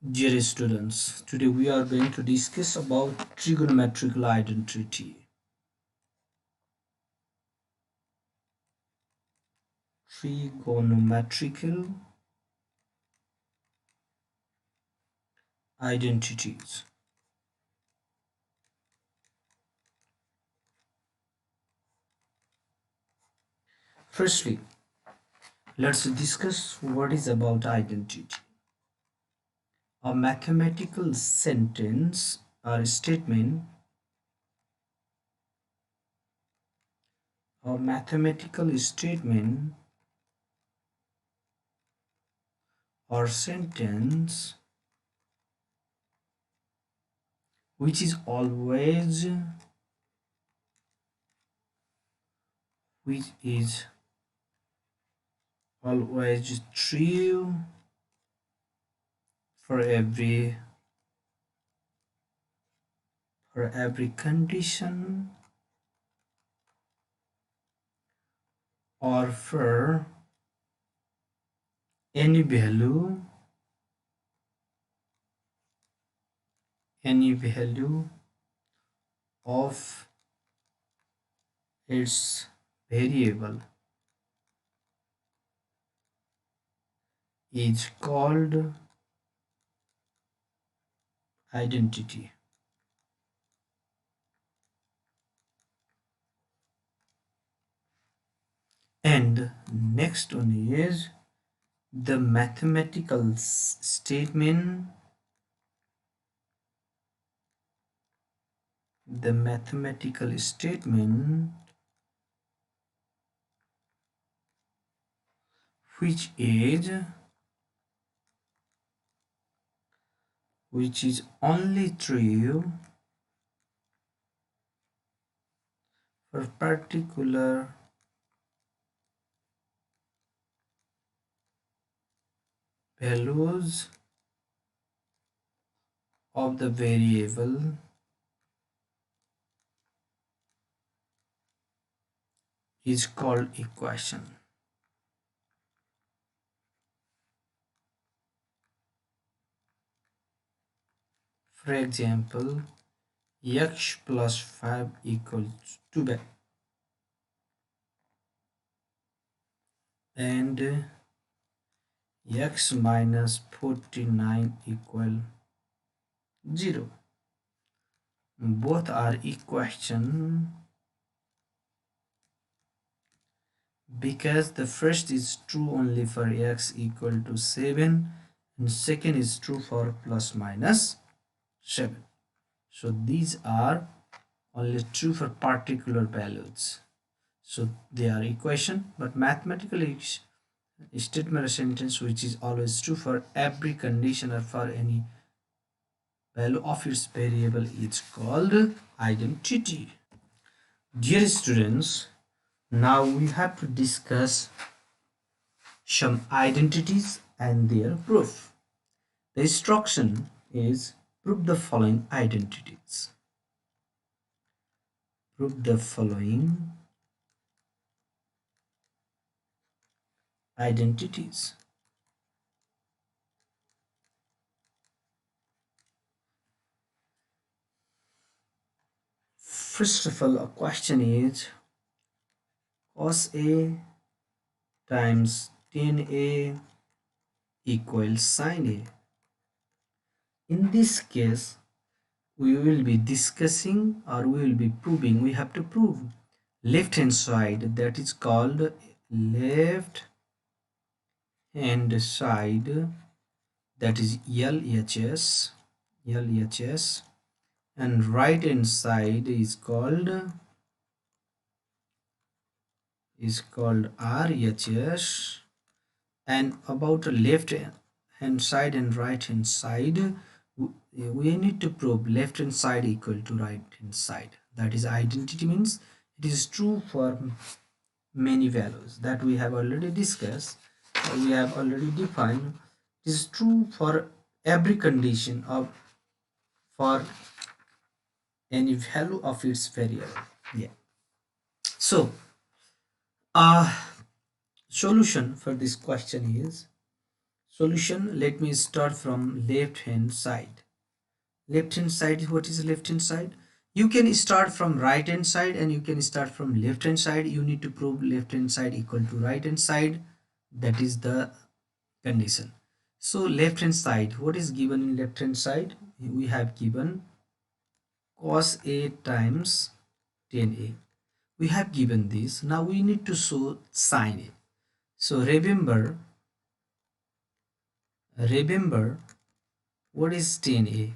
Dear students, today we are going to discuss about trigonometrical identity. Trigonometrical identities. Firstly, let's discuss what is about identity. A mathematical sentence or statement, a mathematical statement or sentence which is which is always true for every condition or for any value of its variable is called identity. And next one is the mathematical statement. The mathematical statement which is only true for particular values of the variable is called equation. For example, x plus 5 equals 2 and x minus 49 equal 0. Both are equation because the first is true only for x equal to 7 and second is true for plus minus 7. So these are only true for particular values. So they are equation, but mathematical statement or sentence which is always true for every condition or for any value of its variable is called identity. Dear students, now we have to discuss some identities and their proof. The instruction is prove the following identities. Prove the following identities. First of all, a question is cos A times tan A equals sin A. In this case, we will be discussing or we will be proving, we have to prove left hand side, that is called left hand side, that is LHS, and right hand side is called RHS. And about left hand side and right hand side, we need to prove left hand side equal to right hand side. That is identity, means it is true for many values that we have already discussed, we have already defined. It is true for every condition of for any value of its variable. Yeah. So solution for this question is, Solution, let me start from left hand side. Left hand side, what is left hand side? You can start from right hand side and you can start from left hand side. You need to prove left hand side equal to right hand side. That is the condition. So left hand side, what is given in left hand side? We have given cos a times tan a. We have given this. Now we need to show sin a. So remember what is tan a?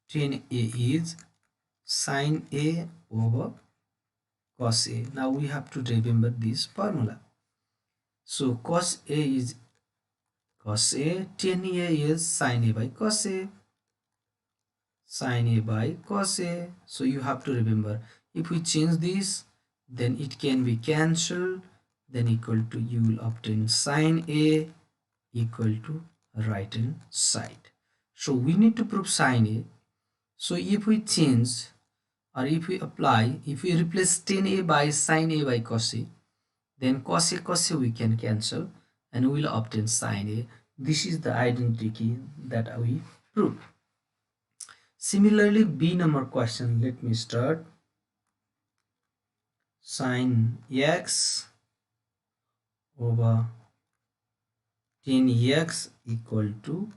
Tan a is sin a over cos a. Now we have to remember this formula. So cos a is cos a, tan a is sin a by cos a, sin a by cos a. So you have to remember, if we change this, then it can be cancelled, then equal to, you will obtain sin a equal to right hand side. So we need to prove sin a. So if we change, or if we apply, if we replace tan a by sin a by cos a, then cos a we can cancel and we will obtain sin a. This is the identity that we prove. Similarly, B number question, let me start. Sin x over tan x equal to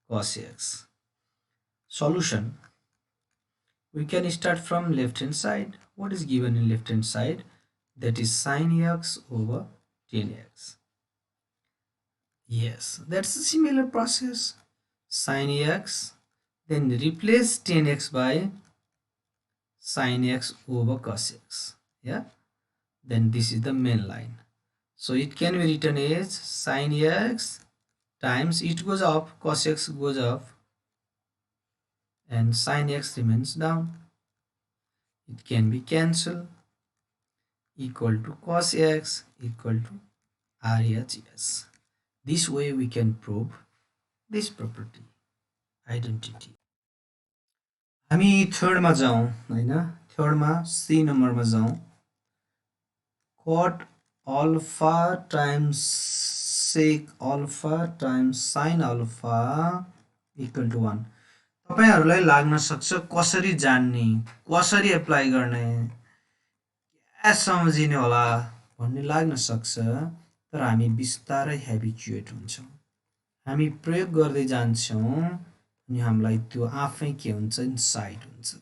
cos x. Solution, we can start from left hand side. What is given in left hand side? That is sin x over tan x. Yes, that's a similar process. Sin x, then replace tan x by sin x over cos x. Yeah, then this is the main line. So it can be written as sin x times, it goes up, cos x goes up, and sin x remains down. It can be cancelled, equal to cos x equal to RHS. This way we can prove this property, identity. हामी थर्डमा जाउँ हैन, थर्डमा C नम्बरमा जाउँ. cot alpha times sec alpha times sin alpha equal to 1. तपाईहरुलाई लाग्न सक्छ कसरी जान्ने, कसरी एप्लाई गर्ने, क्या सम्झिने होला भन्ने लाग्न सक्छ, तर हामी बिस्तारै ह्याबिचुएट हुन्छौं, हामी प्रयोग गर्दै जान्छौं अनि हामीलाई त्यो आफै के हुन्छ, इन्साइट हुन्छ.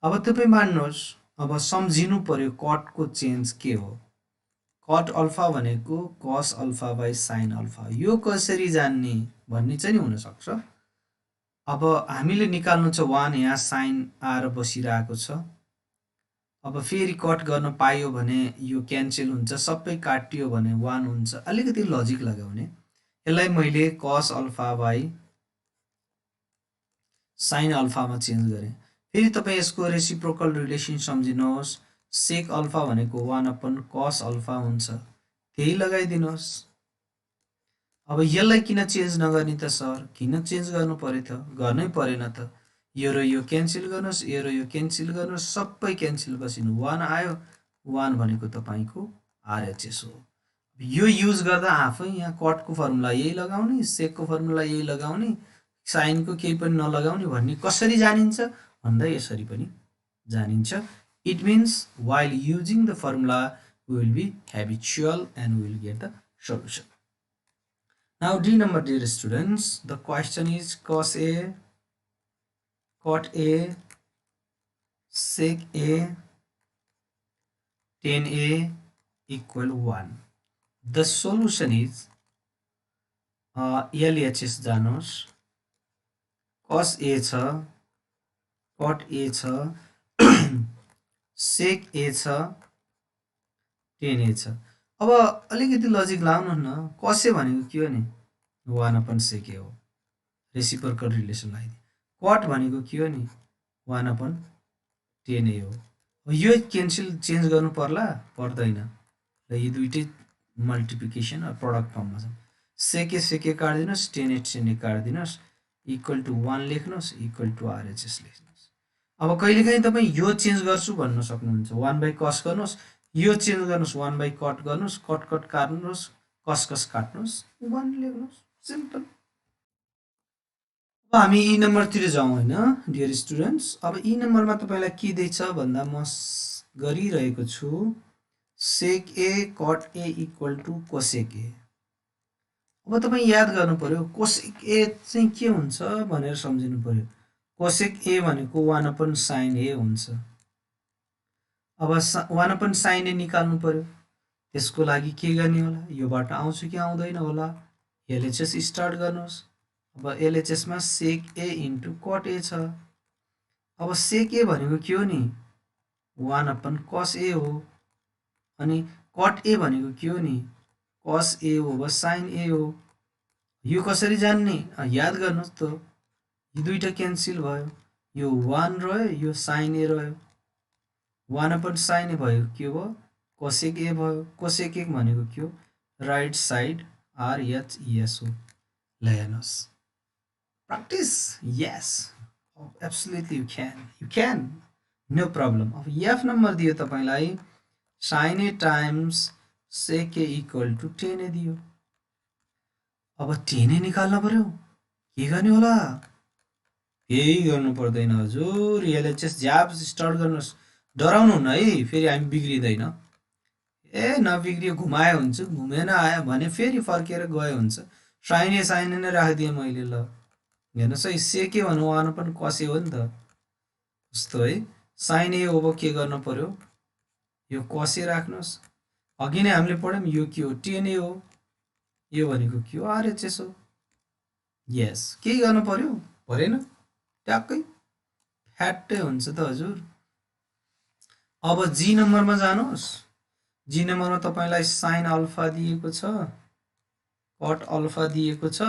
अब तपाई मान्नुहोस्, अब सम्झिनु पर्यो कटको चेन्ज के हो. कट अल्फा भनेको cos alpha by sin alpha, यो कसरी जान्ने भन्ने चाहिँ नि हुन सक्छ. अब हामीले निकाल्नु छ 1, यहाँ sin आएर बसिरहेको छ. अब फेरि कट गर्न पाइयो भने यो क्यान्सल हुन्छ, सबै काटियो भने 1 हुन्छ. अलिकति लजिक लगाउने. यसलाई मैले cos alpha by sin alpha मा चेन्ज गरे. फेरि तपाई यसको रेसिप्रोकल रिलेसन सम्झिनुहोस्. sec अल्फा भनेको 1 अपन cos अल्फा हुन्छ, त्यही लगाइदिनुहोस्. अब यसलाई किन चेन्ज नगर्ने त सर, किन चेन्ज गर्नु पर्यो त, गर्नै परेन त. यो र यो क्यान्सल गर्नुस्, यो र यो क्यान्सल गर्नुस्, सबै क्यान्सल बसिनु 1 आयो. 1 भनेको तपाईको RHS हो. यो युज गर्दा आफै यहाँ कटको फर्मुला यही लगाउने, सेकको फर्मुला यही लगाउने, साइनको केही पनि नलगाउने भन्ने कसरी जानिन्छ भन्दा यसरी पनि जानिन्छ. It means while using the formula we will be habitual and we will get the solution. Now D number, dear students, the question is cos A, cot A, sec A, tan A equal 1. The solution is LHS जानुहोस्. cos A छ, cot A छ, sec A छ, tan A छ. अब अलिकति logic लाउनु न. cos A भनेको के हो नि, 1 अपन sec A हो, रेसिप्रोकल रिलेसन लगाइदिए. cot भनेको के हो नि, 1 अपन tan A हो. यो क्यान्सल चेन्ज गर्नु पर्ला, पर्दैन. र यो दुईटै मल्टिप्लिकेसन र प्रोडक्ट फर्ममा छ. sec A काट्दिनुस्, tan A काट्दिनुस्, इक्वल टु 1 लेख्नुस्, इक्वल टु RHS लेख्नुस्. अब कहिलेकाहीँ तपाई यो चेन्ज गर्छु भन्न सक्नुहुन्छ, 1 बाइ cos गर्नुस्, यो चेन्ज गर्नुस्, 1 बाइ cot गर्नुस्, कट काट्नुस्, cos काट्नुस्, 1 लेख्नुस्. सिम्पल। अब हामी ई नम्बरतिर जाउँ होइन डियर स्टुडेन्ट्स। अब ई नम्बरमा तपाईँलाई के दिएछ भन्दा म गरिरहेको छु sec A cut A equal to cosec A. अब तपाईँ याद गर्नु पर्यो कोसेक ए चाहिँ के हुन्छ भनेर सम्झिनु पर्यो। कोसेक ए भनेको 1 साइन ए हुन्छ। अब 1 साइन ए निकाल्नु पर्यो। त्यसको लागि के गर्ने होला, योबाट आउँछ कि आउँदैन होला, एलएचएस स्टार्ट गर्नुहोस्। अब एलएचएसमा सेक ए इन्टु कट ए छ। अब सेक ए भनेको के हो नि, 1/cos ए हो। अनि कट ए भनेको के हो नि, कस ए हो वा साइन ए हो। यो कसरी जान्ने, याद गर्नुहोस् त, यो दुईटा क्यान्सल भयो, यो 1 रह्यो, यो साइन ए रह्यो। 1/sin ए भयो के हो, कोसेक ए भयो। कोसेक ए भनेको के हो, राइट साइड आरएचइएस हो। ल हेर्नुहोस्, practice, yes absolutely you can, no problem. अब एफ नम्बर दियो तपाईँलाई, sine A times sec A equal to 10 A दियो। अब 10 ए निकाल्न पर्यो, के गर्ने होला, केही गर्नु पर्दैन हजुर, एलएचएस ज्याप स्टार्ट गर्नुहोस्। डराउनु हुन्न है, फेरि हामी बिग्रिँदैन। ए नबिग्रियो, घुमाए हुन्छ, घुमेन आयो भने फेरि फर्केर गयो हुन्छ। साइन ए नै राखिदिएँ मैले। ल हेर्नुहोस् है, सेके भन्नु 1/cos ए हो नि त, उस्तो है। साइन ए अब के गर्न पर्यो, यो cos ए राख्नुहोस्। अघि नै हामीले पढ्यौँ, यो के हो 10 ए हो, यो भनेको के हो आरएचएस हो। यस, केही गर्नु पर्यो परेन, ट्याक्कै फ्याट्टै हुन्छ त हजुर। अब जी नम्बरमा जानुहोस्। जी नम्बरमा तपाईँलाई साइन अल्फा दिएको छ, कट अल्फा दिएको छ,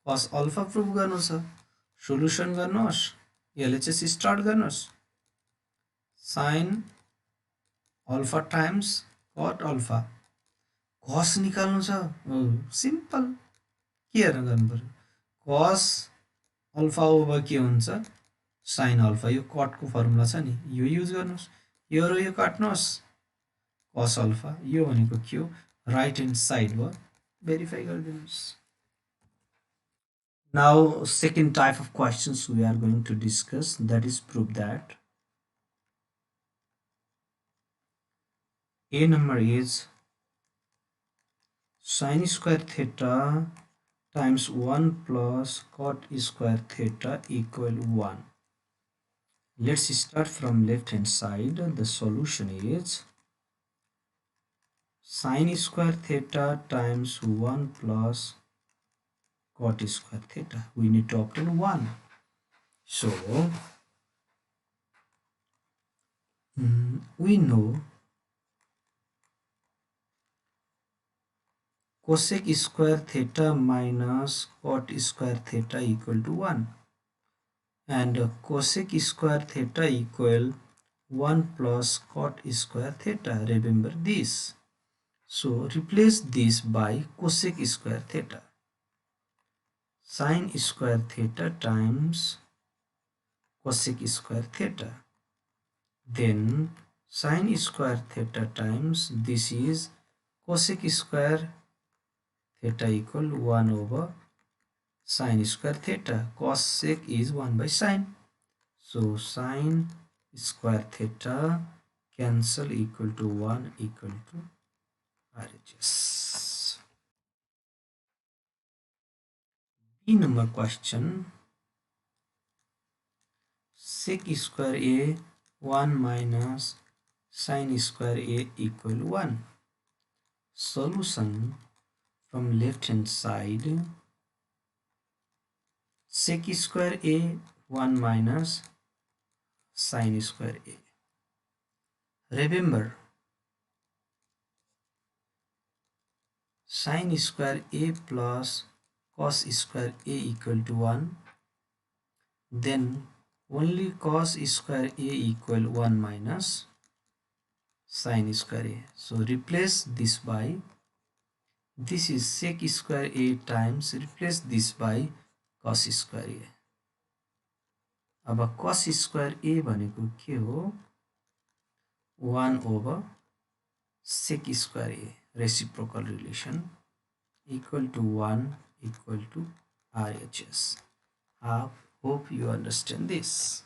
कस अल्फा प्रुभ गर्नु छ। सोल्युसन गर्नुहोस्, एलएचएस स्टार्ट गर्नुहोस्। Sine alpha times cut alpha, कस निकाल्नु छ, सिम्पल। के हेर्न गर्नु पर्यो, कस अल्फा ओभर के हुन्छ साइन अल्फा, यो कटको फर्मुला छ नि, यो युज गर्नुहोस्। यो र यो काट्नुहोस्, कस अल्फा, यो भनेको के हो राइट ह्यान्ड साइड भयो, भेरिफाई गरिदिनुहोस्। Now second type of questions we are going to discuss, that is prove that A number is sin square theta times 1 plus cot square theta equal 1. Let's start from left hand side. The solution is sin square theta times 1 plus cot square theta. We need to obtain 1. So we know cosec square theta minus cot square theta equal to 1, and cosec square theta equal 1 plus cot square theta. Remember this. So replace this by cosec square theta. Sin square theta times cosec square theta. Then sin square theta times this is cosec square theta equal 1 over sin square theta. Cosec is 1 by sin. So sin square theta cancel equal to 1 equal to RHS. B number question. Sec square A 1 minus sin square A equal 1. Solution from left hand side. Sec square A 1 minus sin square A. Remember, sin square A plus cos square A equal to 1. Then only cos square A equal 1 minus sin square A. So replace this by, this is sec square A times, replace this by cos square A. अब cos square A भनेको के हो, 1 over sec square A, reciprocal relation equal to 1 equal to RHS. I hope you understand this.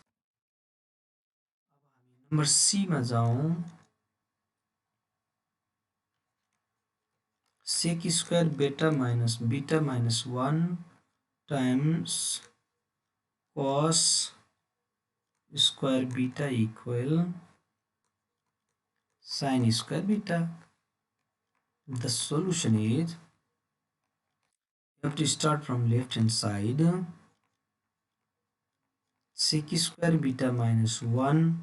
Number C मा जाउँ. sec square beta minus beta minus 1 times cos square beta equal sin square beta. The solution is, you have to start from left hand side. Sec square beta minus 1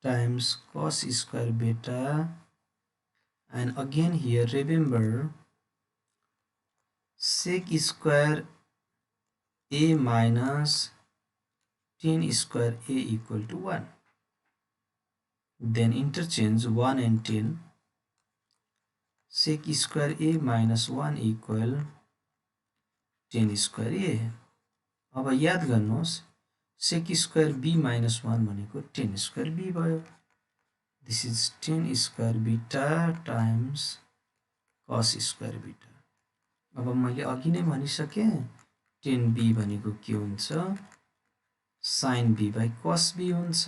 times cos square beta, and again here remember sec square a minus tan square a equal to 1. Then interchange 1 and 10. Sec square a minus 1 equal tan square a. अब याद गर्नुहोस् sec square b minus 1 भनेको tan square b भयो. This is tan square beta times cos square beta. अब मैले अघि नै भनिसके tan b भनेको के हुन्छ sin b by cos b हुन्छ.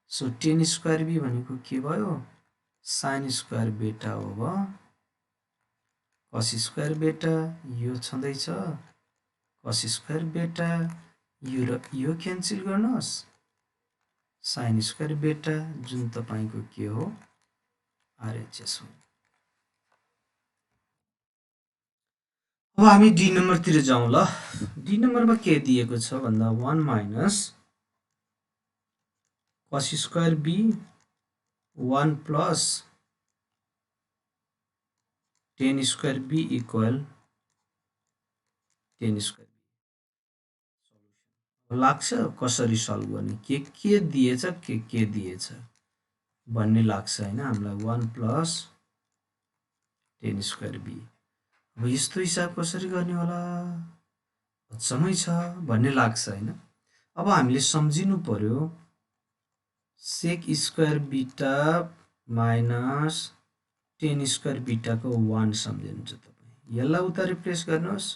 So tan square b भनेको के भयो sin square beta over cos square beta. यो छँदैछ cos square beta, यो र यो क्यान्सल गर्नुहोस् sin square beta जुन तपाईको के हो RHS हो. अब हामी डी नम्बर तिर जाउँ ल. डी नम्बरमा के दिएको छ भन्दा 1 minus cos square b 1 plus tan square b equal tan square b. लाग्छ कसरी सल्भ गर्ने, के दिएछ के दिएछ भन्ने लाग्छ हैन हामीलाई. 1 plus tan square b. अब यस्तो हिसाब कसरी गर्ने होला अचम्मै छ भन्ने लाग्छ हैन. अब हामीले सम्झिनु पर्यो sec square beta minus tan square beta को 1 सम्झिनुहुन्छ तपाई. यसलाई उता रिप्लेस गर्नुहोस्.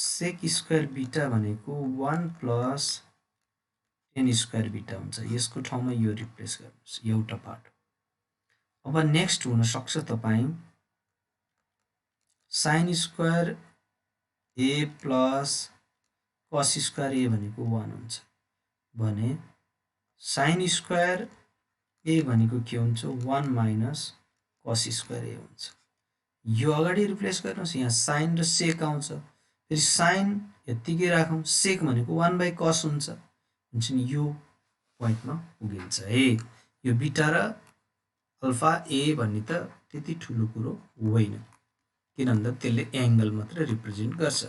sec square beta भनेको 1 plus tan square beta हुन्छ. यसको ठाउँमा यो रिप्लेस गर्नुहोस् एउटा पार्ट. अब नेक्स्ट हुन सक्छ तपाई sin square a plus cos square a भनेको 1 हुन्छ भने sin square a भनेको के हुन्छ 1 minus cos square a हुन्छ. यो अगाडि रिप्लेस गर्नुहोस्. यहाँ sin र sec आउँछ. फेरि sin यतिकै राखौं. sec भनेको 1 by cos हुन्छ. हुन्छ नि यो पोइन्टमा पुगिन्छ है. यो बीटा र अल्फा a भन्ने त त्यति ठुलो कुरो होइन किनभने त्यसले एंगल मात्र रिप्रेजेन्ट गर्छ.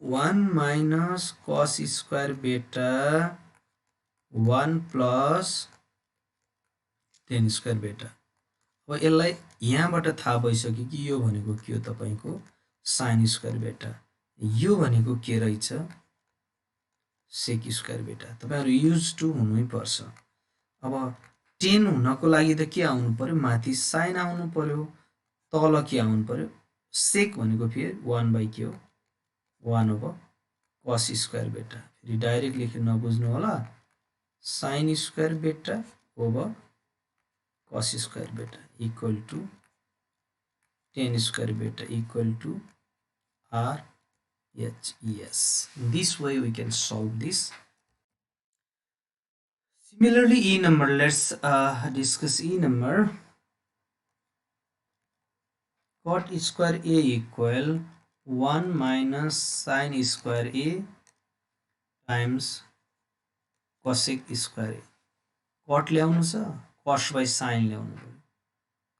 1 minus cos square beta 1 plus tan square beta. अब यसलाई यहाँबाट थाहा भइसक्यो कि यो भनेको के हो तपाईको sin square beta, यो भनेको के रहेछ sec square beta. तपाईहरु युज टु हुनै पर्छ. अब 10 हुनको लागि त के आउनु पर्यो माथि sin आउनु पर्यो, तल के आउनु पर्यो sec भनेको फेरि 1 by के हो 1 over cos square beta. फेरि डाइरेक्ट लेखेर नबुझ्नु होला. sin square beta over cos square beta equal to tan square beta equal to RHS. This way we can solve this. Similarly, E number, let's discuss E number. Cot square A equal 1 minus sin square A times cosec square A. Cot ल्याउनु छ, cos by sin ल्याउनु पर्यो.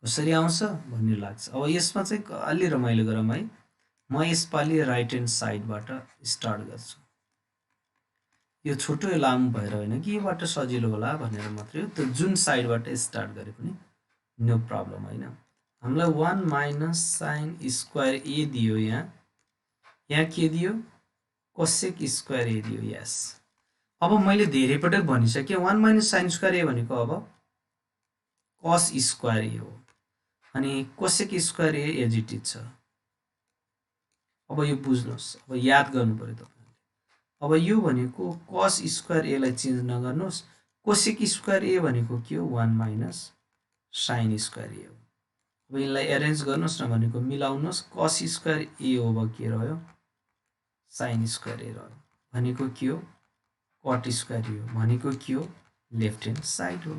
कसरी आउँछ भन्ने लाग्छ. अब यसमा चाहिँ अलि रमाइलो गरौँ है. म यसपालि राइट ह्यान्ड साइडबाट स्टार्ट गर्छु. यो छोटो लामो भएर हैन कि योबाट सजिलो होला भनेर मात्रै हो. त्यो जुन साइडबाट स्टार्ट गरे पनि नो प्रब्लम हैन. हामीलाई 1 minus sin square A दियो. यहाँ के दियो cosec square A दियो. यस. अब मैले धेरै पटक भनिसके 1 minus sin square A भनेको अब cos square A हो. अनि cosec square A as it is छ। अब यो बुझ्नुहोस्, अब याद गर्नु पर्यो तपाईले। अब यो भनेको कस स्क्वायर ए लाई चेन्ज नगर्नुहोस्, कोसेक स्क्वायर ए भनेको के हो 1 माइनस साइन स्क्वायर ए हो। अब यसलाई एरेन्ज गर्नुहोस् न भनेको मिलाउनुहोस्, कस स्क्वायर ए हो के रह्यो साइन स्क्वायर ए रह्यो भनेको के हो कट स्क्वायर ए हो भनेको के हो लेफ्ट ह्यान्ड साइड हो।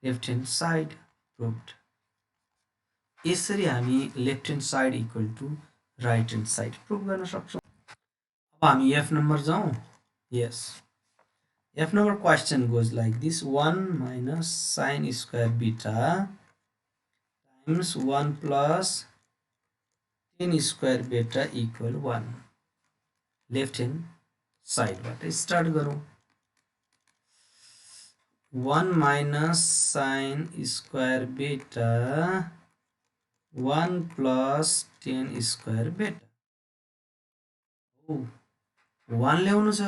Left hand side proved. यसरी हामी left hand side equal to right hand side prove गर्न सक्छौँ। अब हामी एफ नम्बर जाउँ। यस, F number question goes like this 1 minus sin square beta times 1 plus tan square beta equal 1। Left hand साइडबाट start गरौँ। 1 minus sin square beta 1 plus tan square beta. 1 ल्याउनु छ।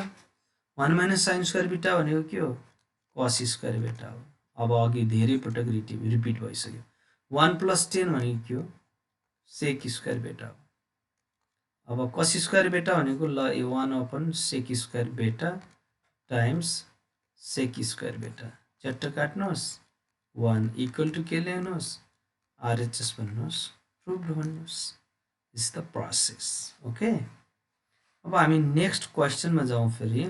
1 माइनस साइन स्क्वायर बीटा भनेको के हो cos square beta हो। अब अघि धेरै पटक रिपिट भइसक्यो। 1 प्लस 10 भनेको के हो सेक स्क्वायर बीटा हो। अब कस स्क्वायर बीटा भनेको ल 1 upon sec square beta times sec square beta चट्ट काट्नुहोस् 1 इक्वल टु के ल्याउनुहोस् आरएचएस भन्नुहोस् प्रुभड भन्नुहोस्। This the process. ओके, अब हामी नेक्स्ट क्वेसनमा जाउँ फेरि।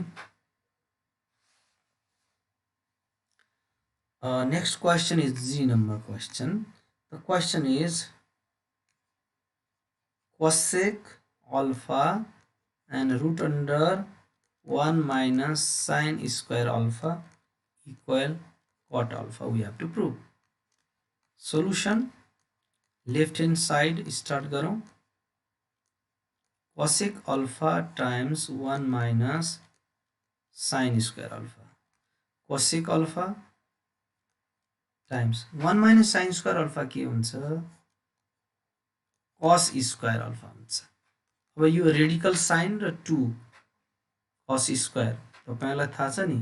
Next question is G number question. The question is cosec alpha and root under 1 minus sin square alpha equal cot alpha. We have to prove. Solution, left hand side start गरौँ। cosec alpha times 1 minus sin square alpha. cosec alpha times 1 minus sin square alpha के हुन्छ cos square alpha हुन्छ। अब यो radical sign र 2 cos square तपाईलाई थाहा छ नि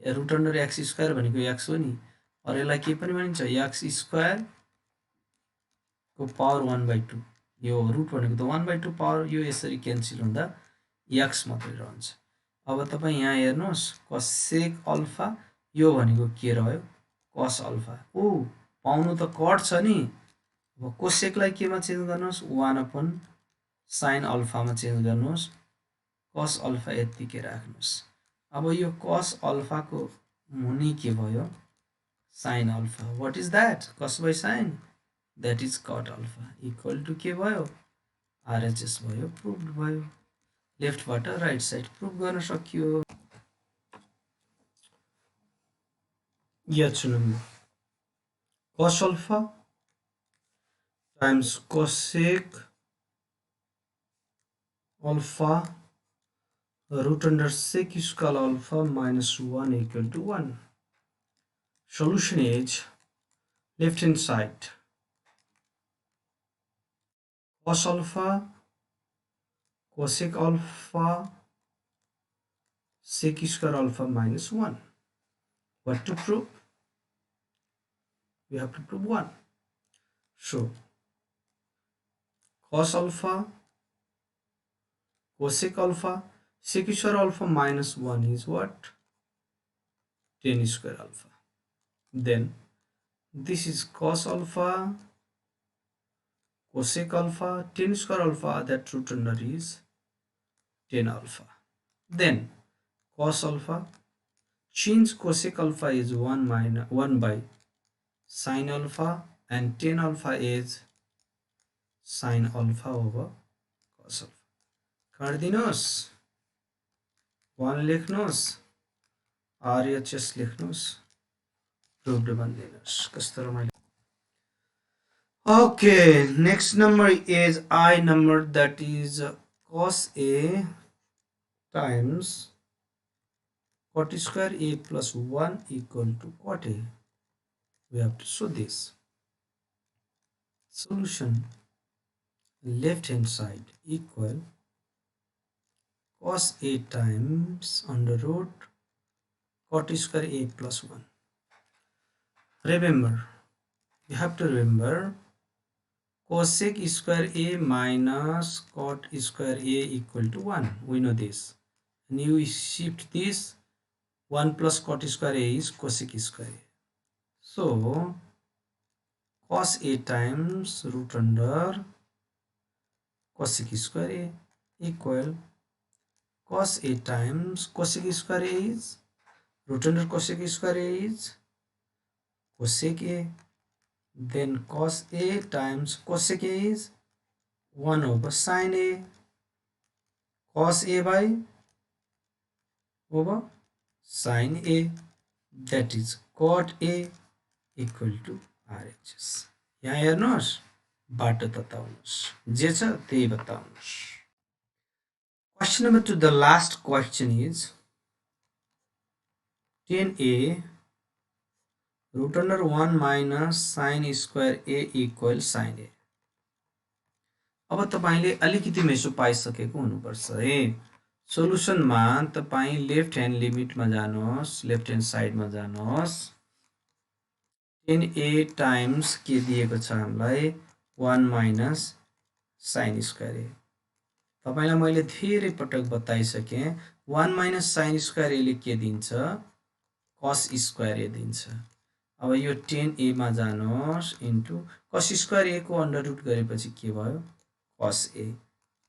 रुट अन्डर एक्स स्क्वायर भनेको एक्स हो नि, और यसलाई के पनि भनिन्छ एक्स स्क्वायर को पावर 1/2। यो रुट भनेको त 1/2 पावर, यो यसरी क्यान्सल हुँदा एक्स मात्रै रहन्छ। अब तपाईँ यहाँ हेर्नुहोस् cosec अल्फा यो भनेको के रह्यो cos अल्फा। ओ पाउनु त कट छ नि। अब कोसेकलाई केमा चेन्ज गर्नुहोस् 1 अपन साइन अल्फामा चेन्ज गर्नुहोस्, cos अल्फा यतिकै राख्नुहोस्। अब यो cos अल्फाको मुनि के भयो sine alpha. What is that cos by sine that is cot alpha equal to के भयो आरएचएस भयो प्रुभड भयो। लेफ्टबाट राइट साइड प्रुभ गर्न सकियो। याद सुन्नु cos alpha times cosec alpha root under sec square alpha minus 1 equal to 1. Solution is left hand side cos alpha cosec alpha sec square alpha minus 1. What to prove? We have to prove 1. So cos alpha cosec alpha sec square alpha minus 1 is what 10 square alpha. Then this is cos alpha cosec alpha 10 square alpha, that root under is 10 alpha. Then cos alpha, since cosec alpha is 1 minus 1 by sin alpha and 10 alpha is sin alpha over cos alpha. काट्दिनुहोस् 1 लेख्नुहोस् RHS लेख्नुहोस् प्रुभड भनिदिनुहोस् कस्तो रमाइलो। Okay, next number is I number that is cos a times cot square a plus 1 equal to cot a. We have to show this. Solution, left hand side equal cos a times under root cot square a plus 1. Remember you have to remember cosec square a minus cot square a equal to 1. We know this. And you shift this, 1 plus cot square a is cosec square a. So cos a times root under cosec square a equal cos a times cosec square a is root under cosec square a is cosec a, then cos a times cosec a is 1 over sin a, cos a by over sin a, that is cot a equal to RHS. यहाँ हेर्नुहोस् बाटो बताउनुहोस् जे छ त्यही बताउनुहोस्. Question number 2, the last question is 10a root under 1 minus sin square a equal sin a. अब तपाईले अलिकति मेसो पाइसकेको हुनुपर्छ है. सोलुसनमा तपाई लेफ्ट ह्यान्ड लिमिटमा जानुहोस्, लेफ्ट ह्यान्ड साइडमा जानुहोस्. 10a टाइम्स के दिएको छ हामीलाई 1 माइनस sin square a. तपाईलाई मैले धेरै पटक बताइसके 1 माइनस sin square a ले के दिन्छ cos square a दिन्छ. अब यो 10a मा जानुहोस् इन्टु cos square a को अन्डर रुट गरेपछि के भयो cos a.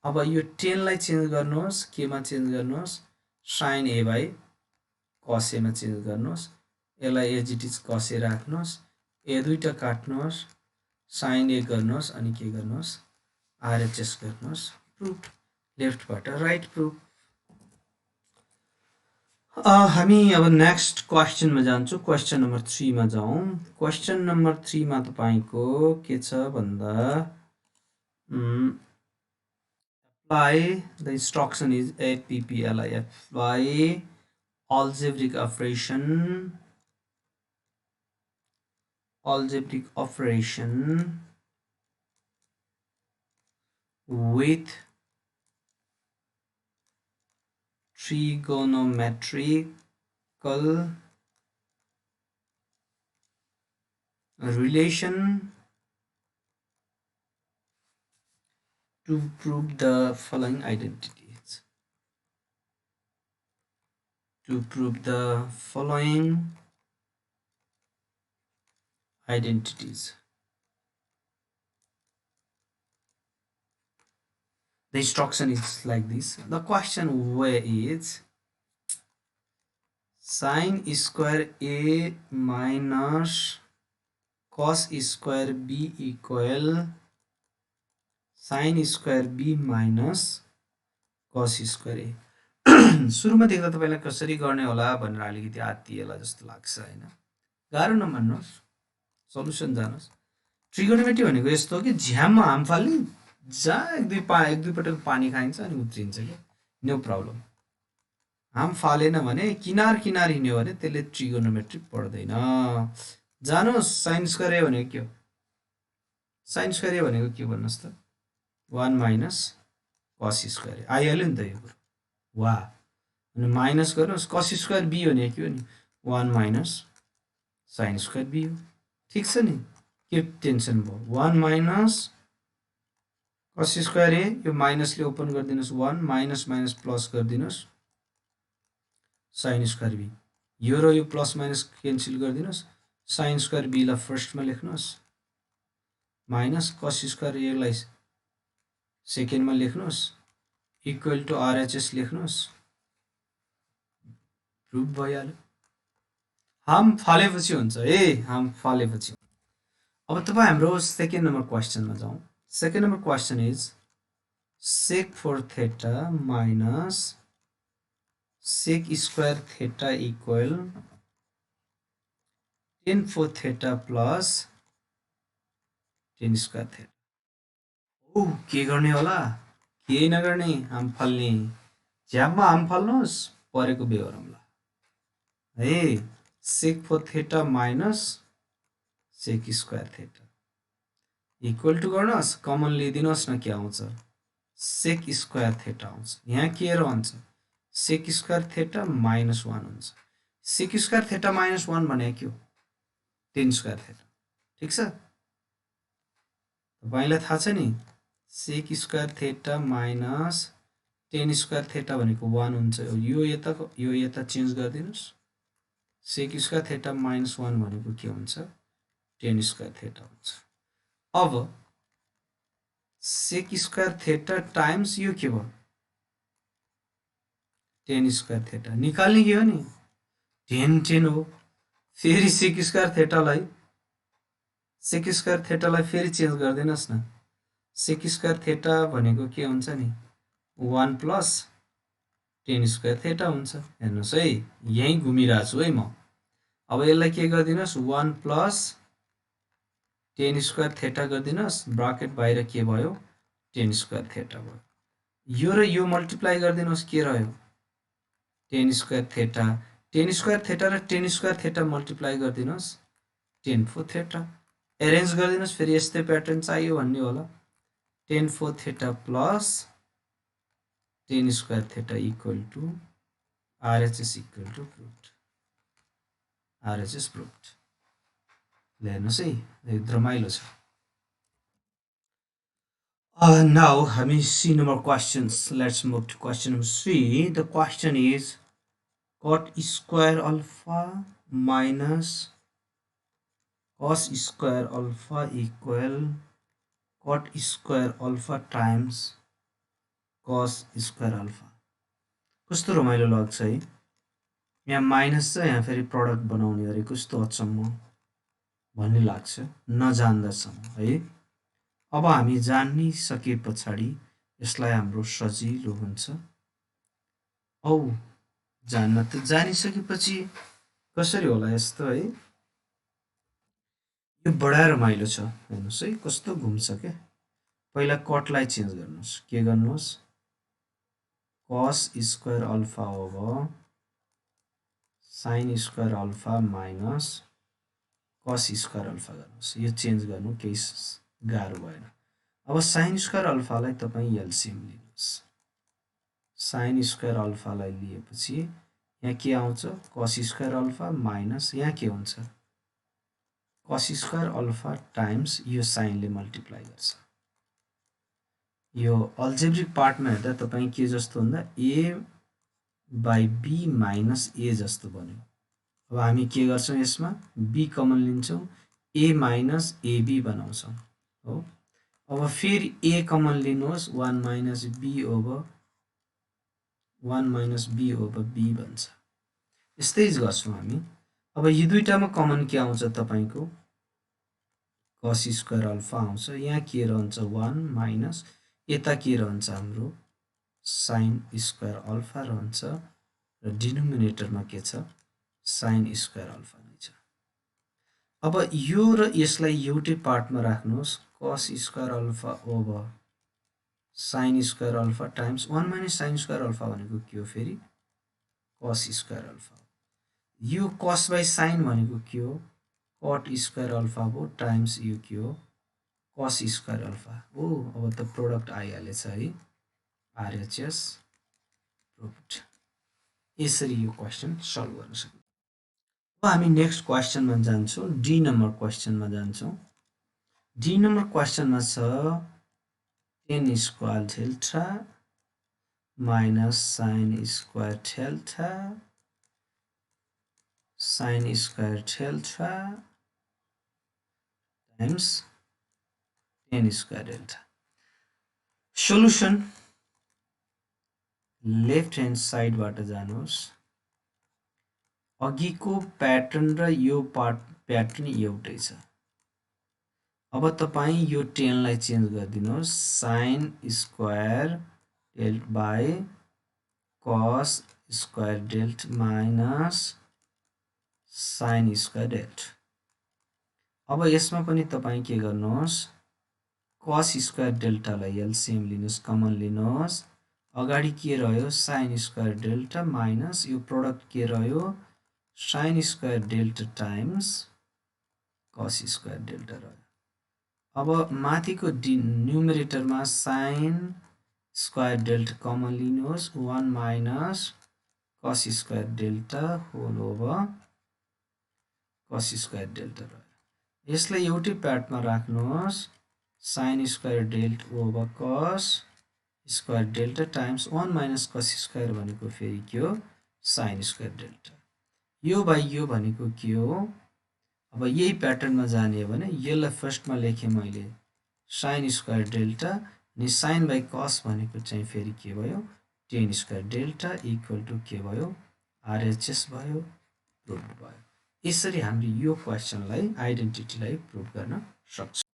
अब यो 10 लाई चेन्ज गर्नुहोस्, के मा चेन्ज गर्नुहोस् sin a by cos a मा चेन्ज गर्नुहोस्. यसलाई as it is cos a राख्नुहोस्, ए दुईटा काट्नुहोस्, sin a गर्नुहोस् अनि के गर्नुहोस् RHS गर्नुहोस्. प्रुफ लेफ्टबाट राइट प्रुफ. हामी अब नेक्स्ट क्वेशनमा जान्छौँ. क्वेशन नम्बर 3 मा जाउँ. क्वेशन नम्बर 3 मा तपाईको के छ भन्दा apply the instruction is APPLI, apply algebraic operation with trigonometrical relation to prove the following identities. To prove the following identities. The instruction is like this. The question where is sin square a minus cos square b equal sin square b minus cos square a. सुरुमा देख्दा तपाईलाई कसरी गर्ने होला भनेर अलिकति आत्तिएला जस्तो लाग्छ हैन. गाह्रो नमान्नुहोस्, सल्युसन जानुहोस्. ट्रिगोनोमेट्री भनेको यस्तो हो कि झ्याममा हाम फाल्ने, जहाँ एक दुई पटक पानी खाइन्छ अनि उत्रिन्छ के, नो प्रब्लम. हाम फालेन भने किनार किनार हिँड्यो भने त्यसले ट्रिगोनोमेट्री पढ्दैन. जानुहोस् sin स्क्वायर a भनेको के हो? sin स्क्वायर a भनेको के भन्नुस् त 1 माइनस cos स्क्वायर a आइहाल्यो नि त यो कुरो. वाह. अनि माइनस गर्नुहोस् cos स्क्वायर b भनेको के हो नि 1 माइनस sin स्क्वायर b हो. ठीक छ नि, के टेन्सन भयो. 1 माइनस cos स्क्वायर a, यो माइनसले open गरिदिनुस् 1 minus minus plus गरिदिनुस् sin square b. यो र यो plus minus cancel गरिदिनुस्, sin square b लाई फर्स्टमा लेख्नुस् माइनस cos स्क्वायर a लाई सेकेन्डमा लेख्नुस् इक्वल टु RHS लेख्नुस्. प्रुफ भइहाल्यो. हाम फालेपछि हुन्छ ए, हाम फालेपछि. अब तपाईं हाम्रो सेकेन्ड नम्बर क्वेशनमा जाउँ. Second number question is sec 4 theta minus sec square theta equal tan 4 theta plus tan square theta. ओ के गर्ने होला? केही नगर्ने, हाम फाल्ने. झ्याममा हाम फाल्नुहोस्, परेको बेहोरमला है. sec 4 theta minus sec square theta equal to गर्नुहोस्, कमन लिइदिनुहोस् न के आउँछ sec square theta आउँछ. यहाँ के रहन्छ sec square theta minus 1 हुन्छ. sec square theta minus 1 भनेको के हो tan square theta. ठीक छ. तपाईलाई थाहा छ नि sec square theta minus ten square theta भनेको 1 हुन्छ। यो यता change गरिदिनुस्। Sec square theta minus 1 भनेको के हुन्छ टेन स्क्वायर थेटा हुन्छ। अब सेक स्क्वायर थेटा टाइम्स यो के भयो टेन स्क्वायर थेटा निकाल्ने के हो नि टेन हो। फेरि सेक स्क्वायर थेटालाई फेरि चेन्ज गरिदिनुहोस् न। सेक स्क्वायर थेटा भनेको के हुन्छ नि 1 प्लस टेन स्क्वायर थेटा हुन्छ। हेर्नुहोस् है यहीँ घुमिरहेको छु है म। अब यसलाई के गरिदिनुहोस् 1 प्लस टेन स्क्वायर थेटा गरिदिनुहोस्। ब्राकेट बाहिर के भयो टेन स्क्वायर थेटा भयो। यो र यो मल्टिप्लाई गरिदिनुहोस् के रह्यो ten square theta. Ten square theta र टेन स्क्वायर थेटा मल्टिप्लाई गरिदिनुहोस् 10 थेटा। एरेन्ज गरिदिनुहोस् फेरि यस्तै प्याटर्न चाहियो भन्ने होला। 10 theta plus tan square theta equal to RHS equal to proved. RHS proved. हेर्नुहोस् है रमाइलो छ। Now let me see no more questions. Let's move to question number 3. The question is cot square alpha minus cos square alpha equal cot square alpha times cos square alpha. कस्तो रमाइलो लाग्छ है। यहाँ minus छ यहाँ फेरि product बनाउने अरे कस्तो अचम्म भन्ने लाग्छ नजान्दासम्म है। अब हामी जानिसके पछाडि यसलाई हाम्रो सजिलो हुन्छ। औ जान्न त जानिसकेपछि कसरी होला यस्तो है। यो बडा रमाइलो छ। हेर्नुहोस् है कस्तो घुम्छ के। पहिला कटलाई चेन्ज गर्नुहोस् के गर्नुहोस् cos square alpha over sin square alpha minus cos square alpha गर्नुहोस्। यो चेन्ज गर्नु केही गाह्रो भएन। अब sin स्क्वायर अल्फालाई तपाईँ एलसिएम लिनुहोस्। sin स्क्वायर अल्फालाई लिएपछि यहाँ के आउँछ cos स्क्वायर अल्फा माइनस यहाँ के हुन्छ cos स्क्वायर अल्फा टाइम्स यो साइनले मल्टिप्लाई गर्छ। यो अल्जेब्रिक पार्टमा हेर्दा तपाईँ के जस्तो भन्दा a by b minus a जस्तो बन्यो। अब हामी के गर्छौँ यसमा b कमन लिन्छौँ a माइनस ab बनाउँछौँ हो। अब फेरि a कमन लिनुहोस् 1 माइनस b ओभर b बन्छ। यस्तै गर्छौँ हामी। अब यो दुईटामा कमन के आउँछ तपाईको cos स्क्वायर अल्फा आउँछ। यहाँ के रहन्छ 1 माइनस यता के रहन्छ हाम्रो sin स्क्वायर अल्फा रहन्छ र डिनोमिनेटरमा के छ sin स्क्वायर अल्फा नै छ। अब यो र यसलाई एउटै पार्टमा राख्नुहोस् cos square alpha over sin square alpha times 1 minus sin square alpha भनेको के हो फेरि cos स्क्वायर अल्फा। यो cos बाई sin भनेको के हो cot स्क्वायर अल्फा हो टाइम्स यो के हो cos स्क्वायर अल्फा हो। अब त प्रोडक्ट आइहालेछ है आरएचएस प्रुफ्ड। यसरी यो क्वेसन सल्भ गर्न सकिन्छ। अब हामी नेक्स्ट क्वेसनमा जान्छौँ डी नम्बर क्वेसनमा जान्छौँ। डी नम्बर क्वेसनमा छ ten square delta minus sin square delta sin square delta times tan square delta. Solution left hand साइडबाट जानुहोस्। अघिको प्याटर्न र यो प्याटर्न एउटै छ। अब तपाईँ यो 10 लाई चेन्ज गरिदिनुहोस् sin square delta by cos square delta minus sin square delta. अब यसमा पनि तपाईँ के गर्नुहोस् cos स्क्वायर डेल्टालाई एलसिएम लिनुहोस् कमन लिनुहोस्। अगाडि के रह्यो sin स्क्वायर डेल्टा माइनस यो प्रोडक्ट के रह्यो sin square delta times cos square delta रह्यो। अब माथिको न्युमेरेटरमा sin स्क्वायर डेल्टा कमन लिनुहोस् 1 minus cos square delta whole over cos square delta रह्यो। यसलाई एउटै प्याटर्नमा राख्नुहोस् sin square delta over cos square delta times 1 minus cos square भनेको फेरि के हो sin square delta यो बाइ यो भनेको के हो अब यही प्याटर्नमा जाने हो भने यसलाई फर्स्टमा लेखेँ मैले sin square delta अनि sin बाइ cos भनेको चाहिँ फेरि के भयो tan square delta equal to के भयो RHS भयो प्रुभ भयो यसरी हामीले यो क्वेशनलाई आइडेन्टिटीलाई प्रुभ गर्न सक्छौं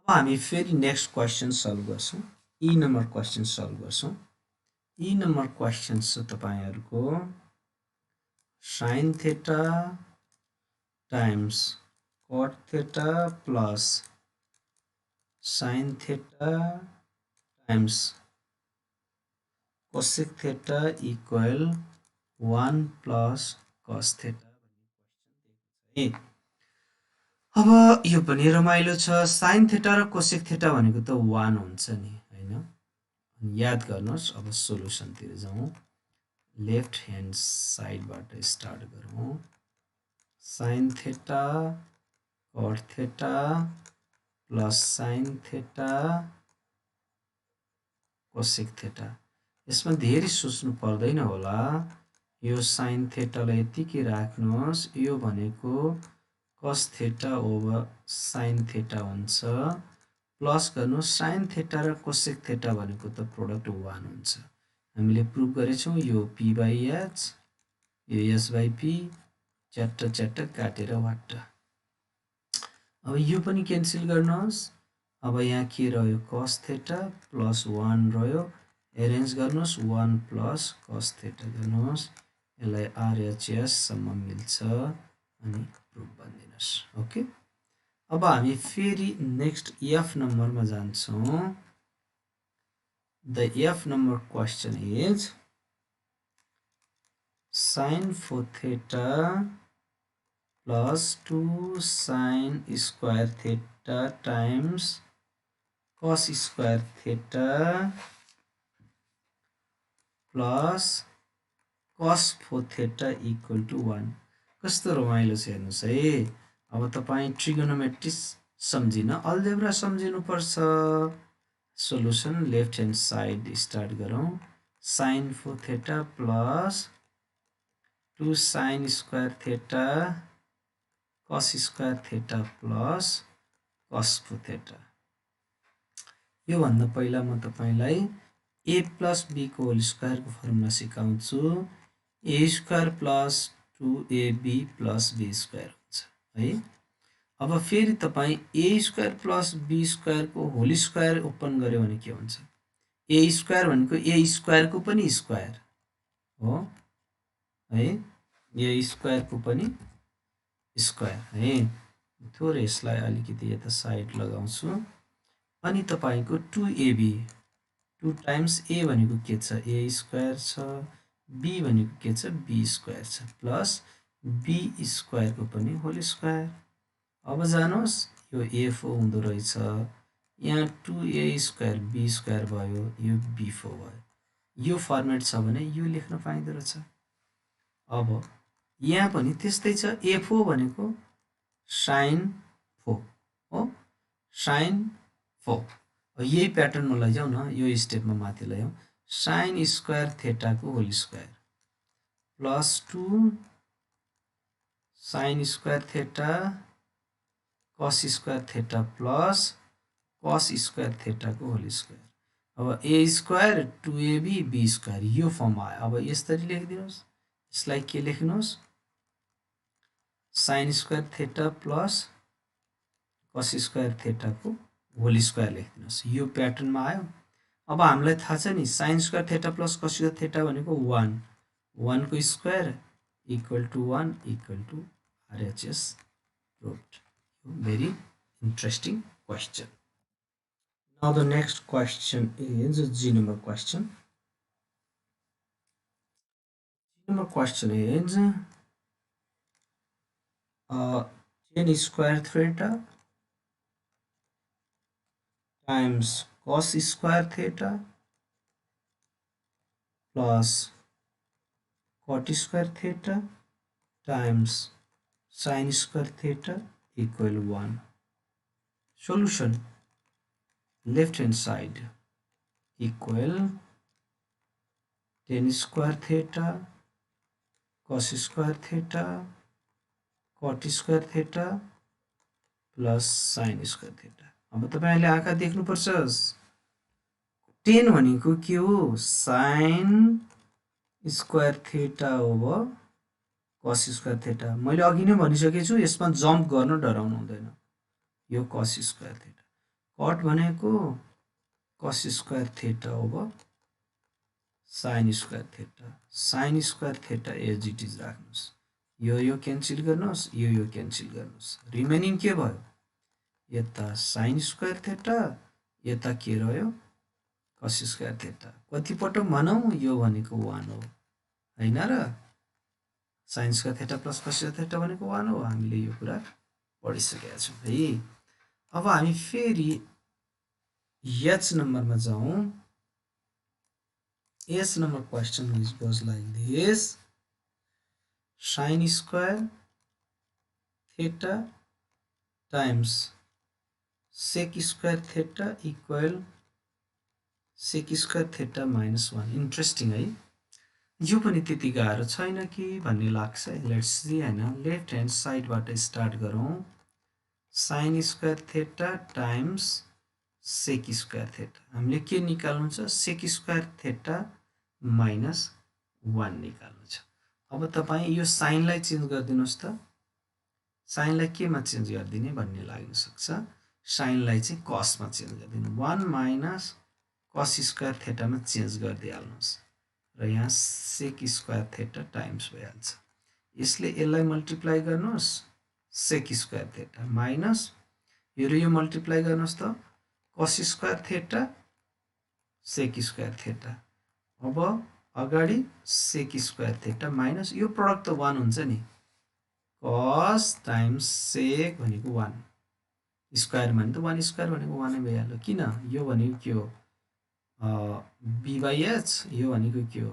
अब हामी फेरि नेक्स्ट क्वेशन सल्भ गर्छौं ई नम्बर क्वेशन सल्भ गर्छौं ई नम्बर क्वेशन छ तपाईहरुको sin theta times cot theta plus sin theta times cosec theta equal 1 plus cos theta भन्ने क्वेशन दिएको छ है अब यो पनि रमाइलो छ sin theta र cosec theta भनेको त 1 हुन्छ नि हैन याद गर्नुस् अब सोलुसन तिर जाउँ लेफ्ट ह्यान्ड साइडबाट स्टार्ट गरौँ sin theta cot theta plus sin theta cosec theta यसमा धेरै सोच्नु पर्दैन होला यो sin theta लाई यतिकै राख्नुहोस् यो भनेको cos theta over sin theta हुन्छ प्लस गर्नुस् sin theta र cosec theta भनेको त प्रोडक्ट 1 हुन्छ हामीले प्रुभ गरेछौं यो p by h यो s by p च्याट्ट च्याट्ट काटेर वाट्ट अब यो पनि क्यान्सल गर्नुहोस् अब यहाँ के रह्यो cos theta plus 1 रह्यो एरेन्ज गर्नुहोस् 1 plus cos theta गर्नुहोस् यसलाई RHS सम्म मिल्छ अनि प्रुभ भनिदिनुस् ओके अब हामी फेरि नेक्स्ट f नम्बरमा जान्छौं the f number question is sin 4 theta plus 2 sin square theta times cos square theta plus cos 4 theta equal to 1 कस्तो रमाइलो छ हेर्नुस् है अब तपाई ट्रिगोनोमेट्री सम्झिन अलजेब्रा सम्झिनु पर्छ solution left hand side start गरौँ sin 4 theta plus 2 sin square theta cos square theta plus cos 4 theta यो भन्दा पहिला म तपाईलाई a plus b को होल स्क्वायर को फर्मुला सिकाउँछु a square plus 2ab plus b square हुन्छ है अब फेरि तपाई a square plus b square को होल स्क्वायर ओपन गर्यो भने के हुन्छ a square भनेको a square को पनि स्क्वायर हो है a square को पनि स्क्वायर है थोरै यसलाई अलिकति यता साइड लगाउँछु अनि तपाईको 2ab 2 टाइम्स a भनेको के छ a स्क्वायर छ b भनेको के छ b स्क्वायर छ प्लस b स्क्वायर को पनि होल स्क्वायर अब जानुस् यो a4 हुँदो रहेछ यहाँ 2a स्क्वायर b स्क्वायर भयो यो b4 भयो यो फर्मेट छ भने यो लेख्न पाइँदो रहेछ अब यहाँ पनि त्यस्तै छ a4 भनेको sin 4 हो sin 4 यही प्याटर्नमा लैजाऊ न यो स्टेपमा माथि ल्याऊ sin स्क्वायर थीटा को whole square plus 2 sin square theta cos square theta plus cos square theta को होल स्क्वायर अब a square 2ab b square यो फर्ममा आयो अब यसरी लेखिदिनुस् यसलाई के लेख्नुस् sin square theta plus cos square theta को होल स्क्वायर लेखिदिनुस् यो प्याटर्नमा आयो अब हामीलाई थाहा छ नि sin square theta plus cos square theta भनेको 1 1 को square equal to 1 equal to RHS proved very interesting question now the next question is G number question is tan square theta times cos square theta plus cot square theta times sin square theta equal 1 solution left hand side equal tan square theta cos square theta cot square theta plus sin square theta। अब तपाईहरुले आँखा देख्नुपर्छ, tan भनेको के हो? sin square theta over cos square theta। मैले अघि नै भनिसकेको छु, यसमा जम्प गर्न डराउनु हुँदैन। यो cos square theta, cot भनेको cos square theta over sin square theta, sin square theta as it is राख्नुस्। यो क्यान्सल गर्नुस्, यो क्यान्सल गर्नुस्, रिमेनिङ के भयो? यता sin square theta, यता के रह्यो? cos square theta। कति पटक भनौं? यो भनेको 1 हो, हैन र? sin square theta plus cos square theta भनेको 1 हो। हामीले यो कुरा पढिसकेका छौं है। अब हामी फेरि H नम्बरमा जाउँ। H number question which goes like this: sin square theta times sec square theta equal sec square theta minus 1। Interesting है, यो पनि त्यति गाह्रो छैन कि भन्ने लाग्छ। लेट्स सी हैन, लेफ्ट ह्यान्ड साइडबाट स्टार्ट गरौँ। sin square theta times sec square theta, हामीले के निकाल्नु छ? sec square theta minus 1 निकाल्नु छ। अब तपाई यो साइन लाई चेन्ज गर्दिनुस् त। साइन लाई केमा चेन्ज गर्दिने भन्ने लाग्न सक्छ। साइन लाई चाहिँ cos मा चेन्ज गर्दिनु। 1 minus cos square theta मा चेन्ज गर्दिहाल्नुस् र यहाँ sec square theta टाइम्स भइहाल्छ। यसले यसलाई मल्टिप्लाई गर्नुस् sec square theta माइनस यो र यो मल्टिप्लाई गर्नुस् त cos square theta sec square theta। अब अगाडि sec square theta माइनस यो प्रोडक्ट त 1 हुन्छ नि, cos टाइम्स sec भनेको 1, स्क्वायर भने त 1 स्क्वायर भनेको 1 नै भइहाल्यो। किन? यो भनेको के हो? b by h, यो भनेको के हो?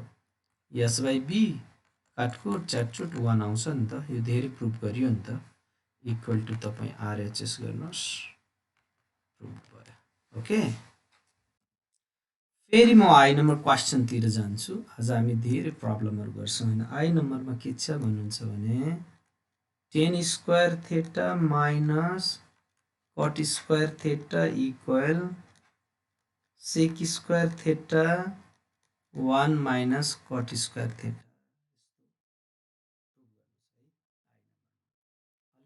h by b, काटकुट च्याटचुट 1 आउँछ नि त। यो धेरै प्रुफ गरियो नि त। इक्वल टु तपाई RHS गर्नुस्, प्रुफ भयो। ओके, फेरि म आई नम्बर क्वेशन तिर जान्छु। आज हामी धेरै प्रब्लमहरु गर्छौं हैन। आई नम्बरमा के छ भन्नुहुन्छ भने tan square theta minus cot square theta equal sec square theta 1 minus cot square theta।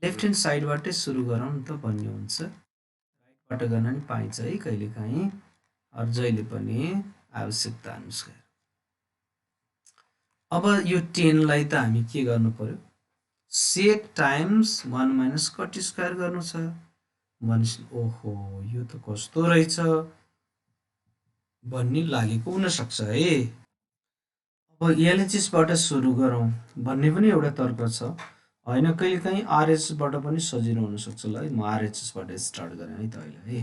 Left hand साइडबाटै सुरु गरौँ त भन्ने हुन्छ। राइटबाट गर्न नि पाइन्छ है कहिलेकाहीँ, अर जहिले पनि आवश्यकता अनुसार। अब यो 10 लाई त हामी के गर्नु पर्यो? sec times 1 minus cot square गर्नु छ। भनेपछि ओहो यो त कस्तो रहेछ भन्ने लागेको हुन सक्छ है। अब LHS बाट सुरु गरौँ भन्ने पनि एउटा तर्क छ हैन। कहिलेकाहीँ RHS बाट पनि सजिलो हुन सक्छ। ल म RHS बाट स्टार्ट गरे है त अहिले है।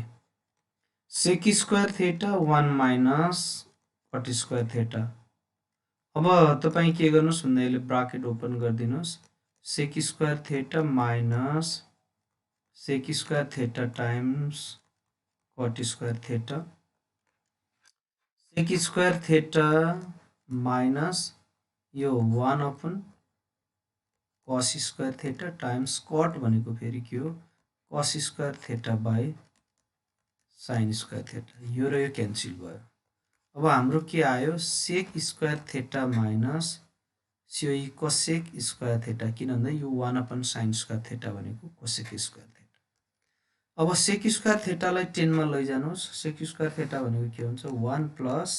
sec square theta 1 minus cot square theta। अब तपाई के गर्नुस् भन्दा यसले ब्राकेट ओपन गर्दिनुस्, sec square theta minus sec square theta times cot square theta, sec square theta minus यो 1 upon cos square theta times cot भनेको फेरि के हो? cos square theta by sin square theta। यो र यो क्यान्सल भयो। अब हाम्रो के आयो? sec square theta minus cosec square theta, किन भन्दा यो 1 upon sin square theta भनेको cosec square theta। अब sec square theta लाई 10 मा लैजानुस्। sec square theta भनेको के हुन्छ? 1 plus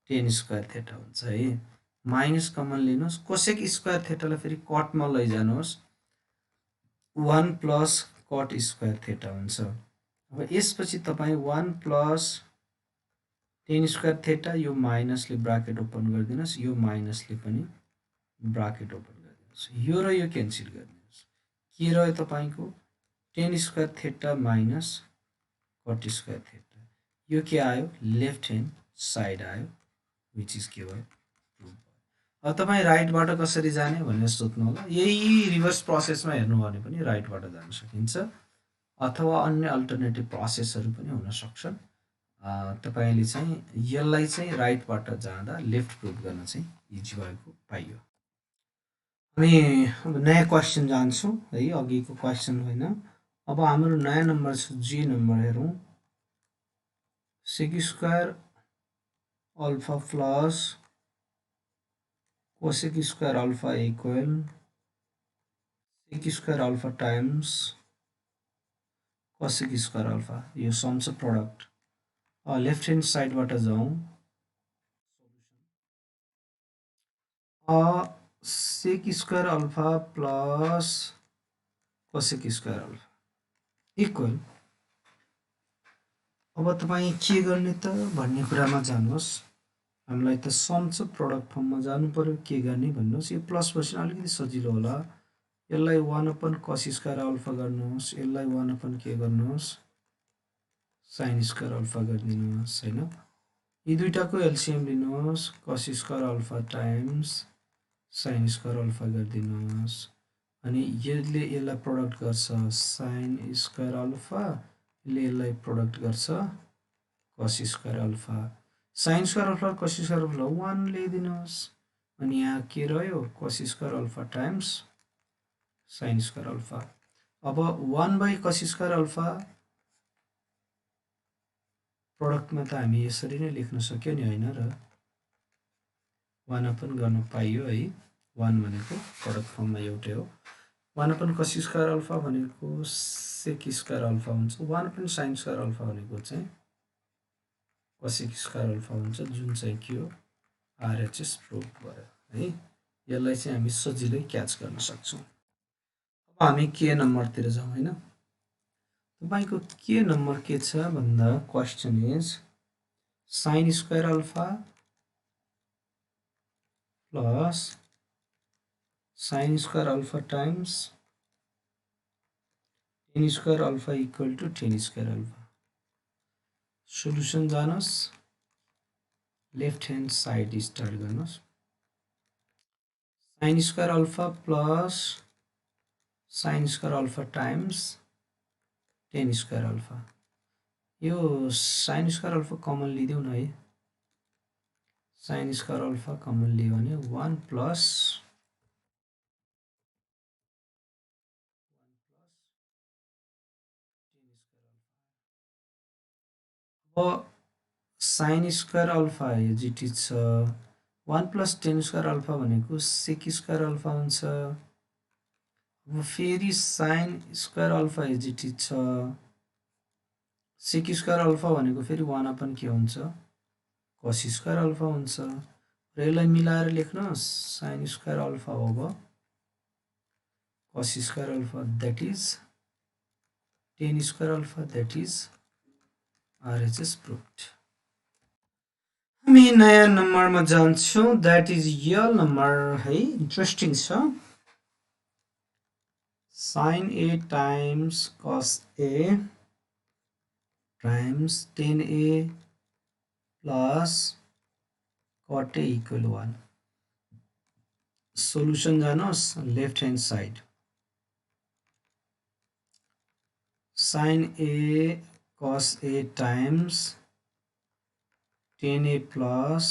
tan square theta हुन्छ है। माइनस कमन लिनुस्, cosec square theta लाई फेरि cot मा लैजानुस्, 1 plus cot square theta हुन्छ। अब यसपछि तपाई 1 plus tan square theta, यो माइनसले ब्राकेट ओपन गर्दिनुस्, यो माइनसले पनि ब्राकेट ओपन गर्दिनुस्, यो र यो क्यान्सल गर्दिनुस्। के रह्यो तपाईको? tan square theta minus cot square theta। यो के आयो? लेफ्ट ह्यान्ड साइड आयो, which is के भयो? अब तपाई राइटबाट कसरी जाने भनेर सोध्नु होला। यही रिभर्स प्रोसेसमा हेर्नु भने पनि राइटबाट जान सकिन्छ। अथवा अन्य अल्टरनेटिभ प्रोसेसहरू पनि हुन सक्छन्। तपाईले चाहिँ यसलाई चाहिँ राइटबाट जाँदा लेफ्ट प्रुभ गर्न चाहिँ इजी भएको पाइयो। हामी अब नयाँ क्वेसन जान्छौँ है, अघिको क्वेसन होइन। अब हाम्रो नयाँ नम्बर छ जी नम्बर, हेरौँ। Sec square alpha plus cosec square alpha equal sec square alpha times cosec square alpha, यो सम छ प्रोडक्ट। लेफ्ट ह्यान्ड साइडबाट जाउँ। Sec square alpha plus cosec square alpha equal, अब तपाईँ के गर्ने त भन्ने कुरामा जानुहोस्। हामीलाई त सम छ प्रोडक्ट फर्ममा जानु पर्यो, के गर्ने भन्नुहोस्। यो प्लस भएपछि अलिकति सजिलो होला। यसलाई 1 अपन कस स्क्वायर अल्फा गर्नुहोस्, यसलाई 1 अपन के गर्नुहोस् साइन स्क्वायर अल्फा गरिदिनुहोस् हैन। यी दुईटाको एलसिएम लिनुहोस्, cos square alpha times sign square alpha गरिदिनुहोस्। अनि यसले यसलाई प्रोडक्ट गर्छ साइन स्क्वायर अल्फा, यसले यसलाई प्रोडक्ट गर्छ cos square alpha. Sign square alpha cos square alpha 1 ल्याइदिनुहोस्। अनि यहाँ के रह्यो cos square alpha times sign square alpha. अब 1 बाई कस स्क्वायर अल्फा प्रोडक्टमा त हामी यसरी नै लेख्न सक्यो नि होइन र 1 अपन गर्न पाइयो है। 1 भनेको प्रोडक्ट फर्ममा एउटै हो। 1 अपन कस स्क्वायर अल्फा भनेको सेक स्क्वायर अल्फा हुन्छ। 1 अपन साइन स्क्वायर अल्फा भनेको चाहिँ कोसेक स्क्वायर अल्फा हुन्छ, जुन चाहिँ के हो आरएचएस प्रुभ भयो है। यसलाई चाहिँ हामी सजिलै क्याच गर्न सक्छौँ। अब हामी के नम्बरतिर जाउँ हैन। तपाईको के नम्बर के छ भन्दा question is sine square alpha plus sine square alpha times tan square alpha equal to tan square alpha. Solution जानुहोस्, लेफ्ट ह्यान्ड साइड स्टार्ट गर्नुहोस्। Sine square alpha plus sine square alpha times tan square alpha. यो sine square alpha common लिदिउँ न है। Sine square alpha common लियो भने 1 plus अब sign square alpha GT छ 1 प्लस टेन स्क्वायर अल्फा भनेको सेक स्क्वायर अल्फा हुन्छ। अब फेरि साइन स्क्वायर अल्फा जिटी छ सेक स्क्वायर अल्फा भनेको फेरि 1 अपन के हुन्छ कस स्क्वायर अल्फा हुन्छ। र यसलाई मिलाएर लेख्नुहोस् sign square alpha over cos square alpha that is ten square alpha that is RHS प्रुभड। हामी नयाँ नम्बरमा जान्छौँ, द्याट इज यल नम्बर है। इन्ट्रेस्टिङ छ। साइन ए टाइम्स कस ए times 10a plus cut A equal 1। Solution जानुहोस् लेफ्ट ह्यान्ड साइड। साइन ए कस ए times 10a plus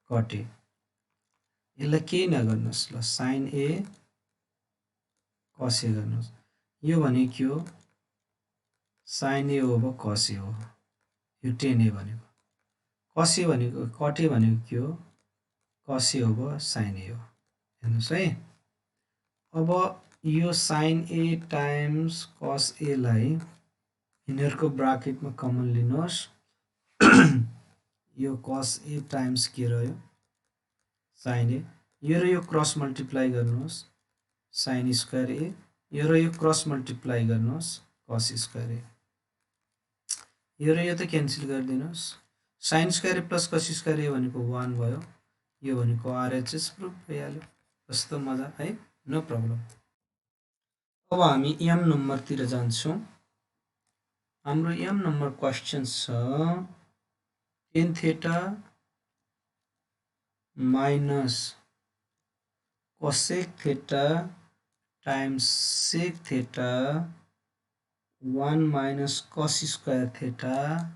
cut ए, यसलाई केही नगर्नुहोस् ल, साइन ए कस ए गर्नुहोस्। यो भनेको के हो साइन ए ओभर कस ए हो, यो 10a भनेको। कस ए भनेको कट ए भनेको के हो कस ए ओभर साइन ए हो। हेर्नुहोस् है। अब यो साइन ए टाइम्स कस ए लाई यिनीहरूको ब्राकेटमा कमन लिनुहोस्। यो कस ए टाइम्स के रह्यो साइन ए, यो र यो क्रस मल्टिप्लाई गर्नुहोस् साइन स्क्वायर ए, यो र यो क्रस मल्टिप्लाई गर्नुहोस् कस स्क्वायर ए, यो र यो त क्यान्सल गरिदिनुहोस्। Sine square A plus cos square A भनेको 1 भयो, यो भनेको आरएचएस प्रुफ भइहाल्यो। कस्तो मजा है, नो प्रब्लम। अब हामी एम नम्बरतिर जान्छौँ। हाम्रो एम नम्बर क्वेसन छ tan theta minus cosec theta times sec theta 1 minus cos square theta.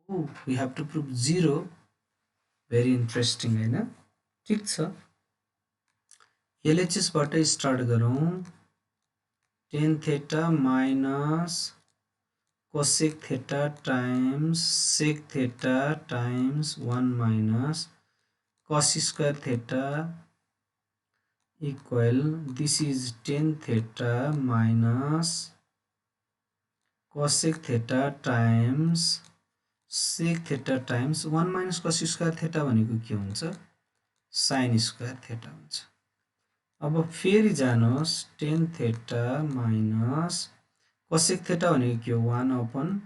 Oh, we have to prove 0. Very interesting, है ना? ठीक छ। LHS बाट स्टार्ट गरौँ। tan theta minus cosec theta times sec theta times 1 minus cos square theta equal, this is tan theta minus cosec theta times sec theta times 1 minus cos square theta भनेको के हुन्छ? sin square theta हुन्छ। अब फेरि जानुहोस्, tan theta minus cosec theta भनेको के हो? 1 upon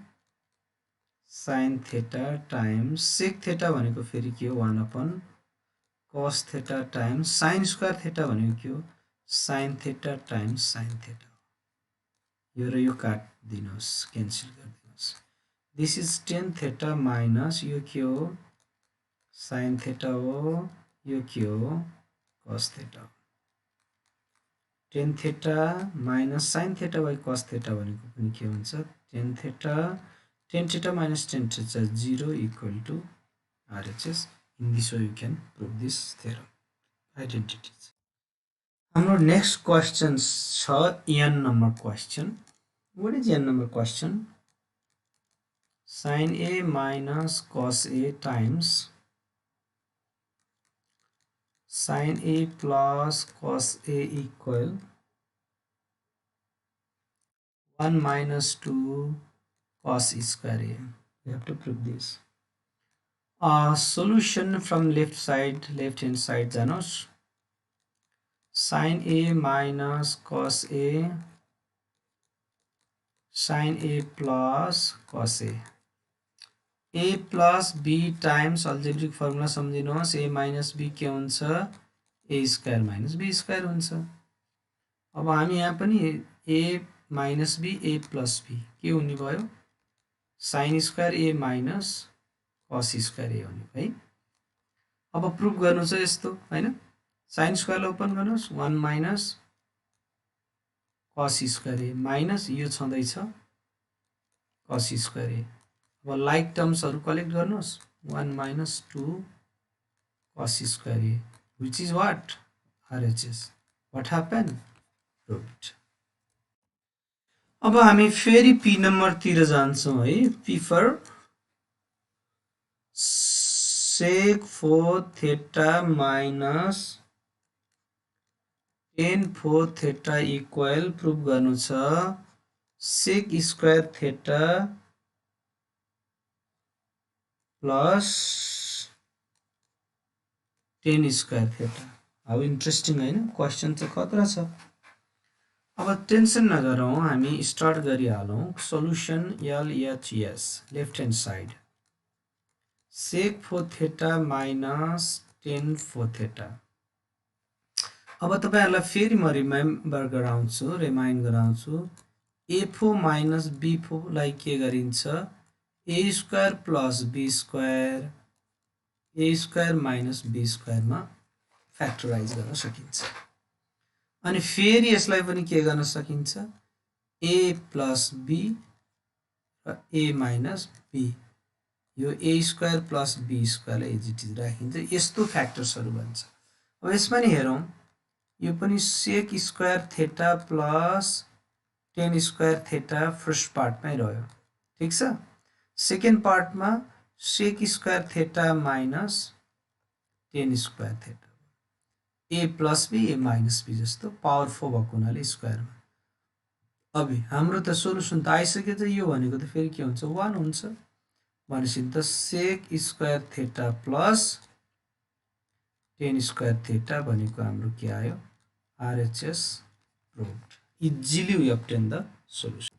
sin theta times sec theta भनेको फेरि के हो? 1 upon cos theta times sin square theta भनेको के हो? sin theta times sin theta। यो र यो काट्दिनुहोस्, क्यान्सल गरिदिनुहोस्। This is tan theta minus यो के हो? sin theta हो, यो के हो? cos theta। tan theta minus sin theta by cos theta भनेको पनि के हुन्छ? tan theta minus tan theta 0 equal to RHS. In this way you can prove this theorem. Identities. Our next question छ n number question. What is n number question? Sin A minus cos A times sin A plus cos A equal 1 minus 2 cos square A. We have to prove this. Solution from left hand side जानुहोस्। sin A minus cos A sin A plus cos A. A plus B times algebraic formula सम्झिनुहोस्। A minus B के हुन्छ? A square minus B square हुन्छ। अब हामी यहाँ पनि A minus B A plus B के हुने भयो? sin square A minus cos square A हुने है। अब प्रुफ गर्नु छ यस्तो, हैन? sin square ओपन गर्नुहोस्, 1 minus cos square A minus यो छँदैछ cos square A। अब लाइक टर्म्सहरु कलेक्ट गर्नुहोस्, 1 minus 2 cos square A, which is what? RHS. What happened? Proved. अब हामी फेरि P नम्बर तिर जान्छौं है। P for sec 4 theta minus tan 4 theta equal proof गर्नु छ sec square theta plus tan square theta। How interesting हैन? Question चाहिँ खतरा छ। अब टेन्सन नगरौँ, हामी स्टार्ट गरिहालौं। Solution LHS left hand side sec 4 theta minus tan 4 theta। अब तपाईहरुलाई फेरि म रिमाइन्ड गराउँछु। A4 minus B4 लाई के गरिन्छ? A square plus B square A square minus B square मा फ्याक्टराइज गर्न सकिन्छ। अनि फेरि यसलाई पनि के गर्न सकिन्छ? A plus B र A minus B, यो A square plus B square लाई एज इट इज राखिन्छ। यस्तो फ्याक्टर्सहरु बन्छ। अब यसमा नि हेरौं, यो पनि sec square theta plus tan square theta first पार्टमै रह्यो, ठीक छ? सेकेन्ड पार्टमा sec square theta minus tan square theta, A plus B A minus B जस्तो पावर 4 भएको हुनाले स्क्वायरमा। अब हाम्रो त सोलुसन त आइसक्यो त, यो भनेको त फेरि के हुन्छ? 1 हुन्छ। भनेपछि त sec square theta plus tan square theta भनेको हाम्रो के आयो? RHS proved. Easily we obtain the solution.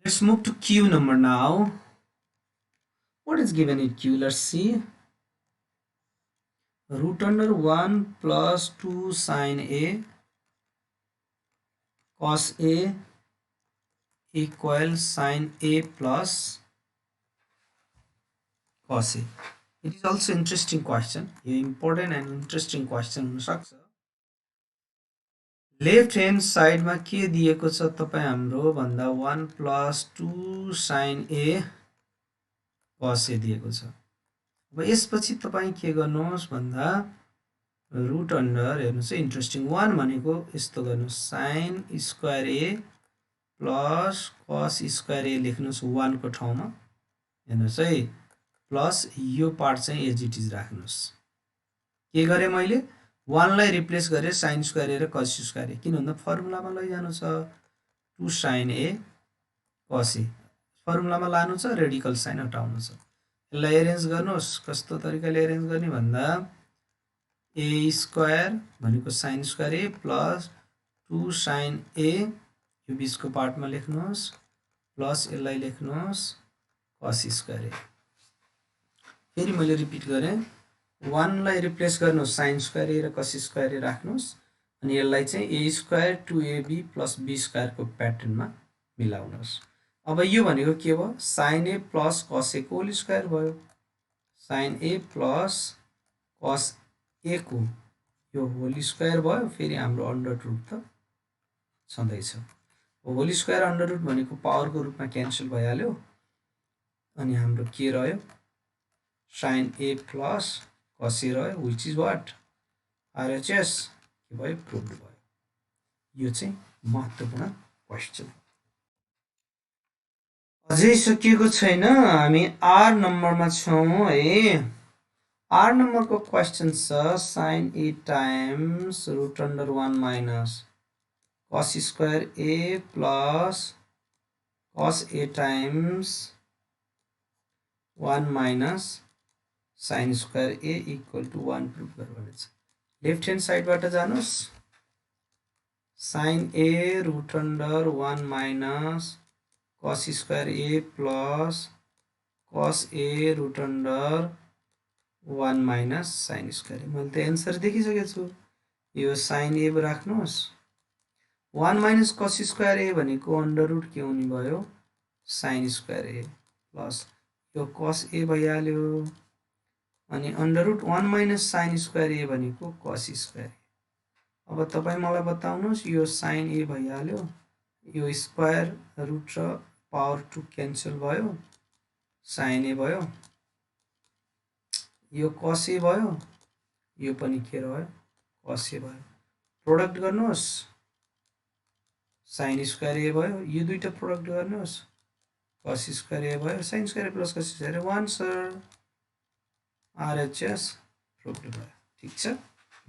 Let's move to Q number now. What is given in Q? Let's see. Root under 1 plus 2 sin A cos A equals sin A plus cos A. It is also interesting question. Important and interesting question हुन सक्छ। Left hand साइडमा के दिएको छ तपाईँ हाम्रो भन्दा 1 + 2 sin a cos a दिएको छ। अब यसपछि तपाईँ के गर्नुहोस् भन्दा रुट अन्डर हेर्नुहोस् है, इन्ट्रेस्टिङ 1 भनेको यस्तो गर्नुहोस् sin square a plus cos square a लेख्नुहोस् 1 को ठाउँमा। हेर्नुहोस् है, प्लस यो पार्ट चाहिँ एज इट इज राख्नुहोस्। के गरेँ मैले 1 लाई रिप्लेस गरेँ sin स्क्वायर a र cos स्क्वायर a, किन भन्दा फर्मुलामा लैजानु छ 2 sin a cos a, फर्मुलामा लानु छ, रेडिकल साइन हटाउनु छ। यसलाई एरेन्ज गर्नुहोस्, कस्तो तरिकाले एरेन्ज गर्ने भन्दा a स्क्वायर भनेको sin square a plus 2 sin a यो बीचको पार्टमा लेख्नुहोस् प्लस यसलाई लेख्नुहोस् cos स्क्वायर a। फेरि मैले रिपिट गरेँ 1 लाई रिप्लेस गर्नुहोस् sin स्क्वायर a र cos स्क्वायर a राख्नुहोस् अनि यसलाई चाहिँ a square 2ab plus b स्क्वायरको प्याटर्नमा मिलाउनुहोस्। अब यो भनेको के भयो sin a plus cos a को होल स्क्वायर भयो, sin a plus cos a को यो होल स्क्वायर भयो, फेरि हाम्रो अन्डर रुट त छँदैछ। होल स्क्वायर अन्डर रुट भनेको पावरको रूपमा क्यान्सल भइहाल्यो अनि हाम्रो के रह्यो sin a plus cos a रह्यो, विच इज वाट RHS के भयो प्रुभड भयो। यो चाहिँ महत्त्वपूर्ण क्वेसन। अझै सकिएको छैन, हामी आर नम्बरमा छौँ है। आर नम्बरको क्वेसन छ sin a times root under 1 minus cos square a plus cos a times 1 minus sin square a equal to 1 prove गर भनेको छ। लेफ्ट ह्यान्ड साइडबाट जानुहोस्, sin a root under 1 minus cos square a plus cos a root under 1 minus sin square a। मैले त answer देखिसकेको छु, यो sin a राख्नुहोस्, 1 माइनस cos स्क्वायर a भनेको अन्डर रुट के हुने भयो sin स्क्वायर a प्लस यो cos a भइहाल्यो अनि under root 1 minus sin square a भनेको cos स्क्वायर a। अब तपाईँ मलाई बताउनुहोस्, यो sin a भइहाल्यो, यो स्क्वायर रुट र पावर 2 क्यान्सल भयो, sin a भयो, यो cos a भयो, यो पनि के रह्यो cos a भयो। प्रोडक्ट गर्नुहोस्, sin स्क्वायर a भयो, यो दुईटा प्रोडक्ट गर्नुहोस् cos स्क्वायर a भयो, sin square a plus cos square a 1 sir RHS प्रुभड भयो। ठिक छ,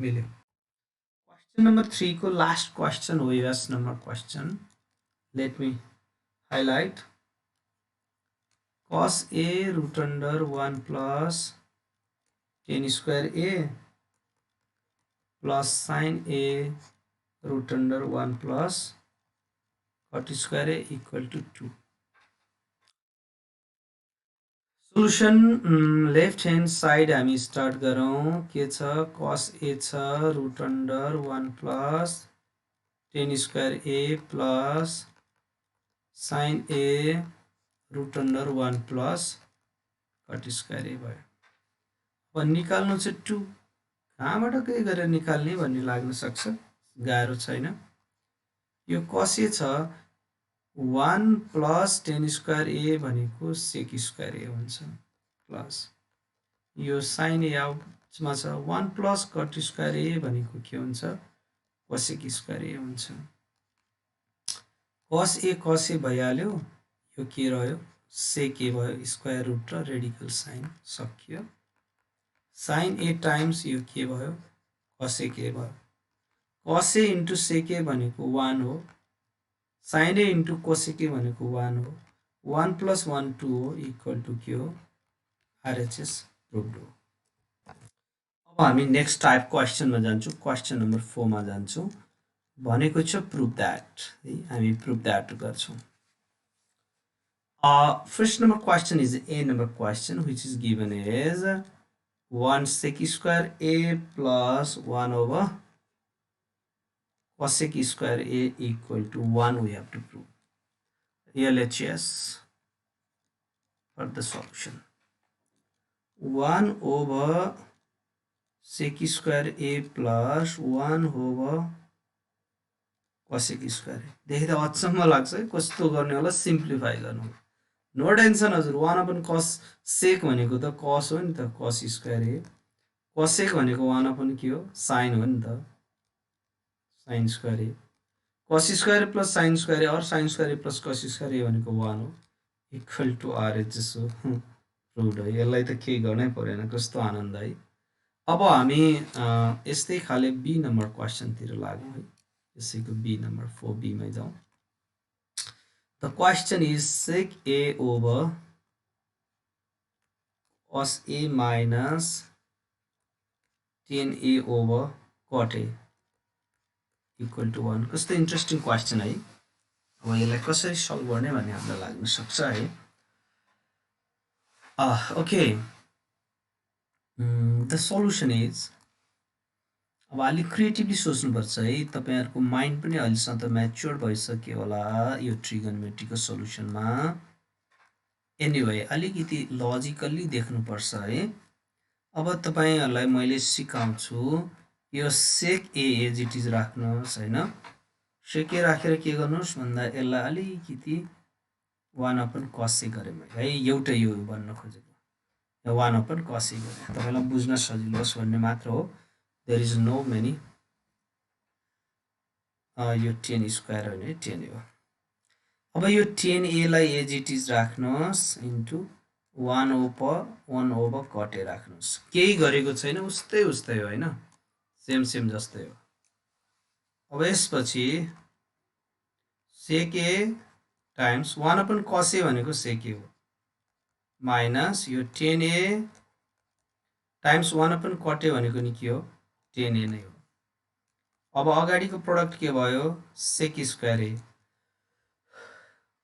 मिल्यो। क्वेसन नम्बर 3 को लास्ट क्वेसन हो यस number question. Let me highlight cos a root under 1 plus tan square a plus sin a root under 1 plus cot square a equal to 2। Solution left hand side हामी start गरौँ। के छ cos a छ root under 1 plus tan square a plus sin a root under 1 plus cot square a भयो। अब निकाल्नु चाहिँ 2, कहाँबाट के गरेर निकाल्ने भन्ने लाग्न सक्छ, गाह्रो छैन। यो cos a छ 1 प्लस tan स्क्वायर a भनेको sec स्क्वायर a हुन्छ प्लस यो sin a आउटमा छ 1 प्लस cot स्क्वायर a भनेको के हुन्छ cosec स्क्वायर a हुन्छ। cos a भइहाल्यो, यो के रह्यो sec a भयो, स्क्वायर रुट र रेडिकल साइन सकियो। sin a टाइम्स यो के भयो cosec a भयो, cos a into sec a भनेको 1 हो, sin a into cosec a भनेको 1 हो, 1 प्लस 1 2 हो, इक्वल टु के हो RHS प्रुभड हो। अब हामी नेक्स्ट टाइप क्वेसनमा जान्छौँ, क्वेसन नम्बर 4 मा जान्छौँ। भनेको छ प्रुभ द्याट, है हामी प्रुभ द्याट गर्छौँ। First number question is A number question which is given as 1 sec स्क्वायर a plus 1 over cosec square a equal to 1 we have to prove. LHS for the solution. 1 over sec square a plus 1 over cosec square देख्दा अचम्म लाग्छ है कस्तो गर्ने होला simplify गर्नु no tension हजुर 1 अपन cos sec भनेको त cos हो नि त cos स्क्वायर ए cosec भनेको 1 अपन के हो sin हो नि त sin square A cos square plus sin square A और sin square plus cos square A भनेको 1 हो इक्वल टु RHS हो प्रुभड हो यसलाई त केही गर्नै परेन कस्तो आनन्द है अब हामी यस्तै खाले बी नम्बर क्वेशनतिर लागौँ है यसैको बी नम्बर 4b मै जाउँ The question is sec A over cos A minus tan A over cot A equal to 1 कस्तो इन्ट्रेस्टिङ क्वेशन है अब यसलाई कसरी सल्भ गर्ने भन्ने हामीलाई लाग्न सक्छ है ओके द सल्युसन इज अब अलिक क्रिएटिभली सोच्नुपर्छ है तपाईहरुको माइन्ड पनि अहिलेसम्म त म्याच्योर भइसक्यो होला यो ट्रिगोनोमेट्रीको सल्युसनमा एनीवे अलिकति लजिकल्ली देख्नुपर्छ है अब तपाईहरुलाई मैले सिकाउँछु यो सेक ए एज इट इज राख्नुहोस् हैन सेक ए राखेर के गर्नुहोस् भन्दा यसलाई अलिकति 1 अपन cos ए गरे मैले है एउटै यो भन्न खोजेको 1 अपन cos ए गरे तपाईलाई बुझ्न सजिलो होस् भन्ने मात्र हो there is no many यो 10 स्क्वायर हो नि 10 हो अब यो 10 a लाई एज इट इज राख्नुहोस् इन्टु 1 ओभर cot a राख्नुहोस् केही गरेको छैन उस्तै हो हैन सेम जस्तै हो अब यसपछि sec a times 1 upon cos a भनेको sec a हो माइनस यो 10a times 1 upon cot a भनेको नि के हो 10a नै हो अब अगाडिको प्रोडक्ट के भयो sec स्क्वायर a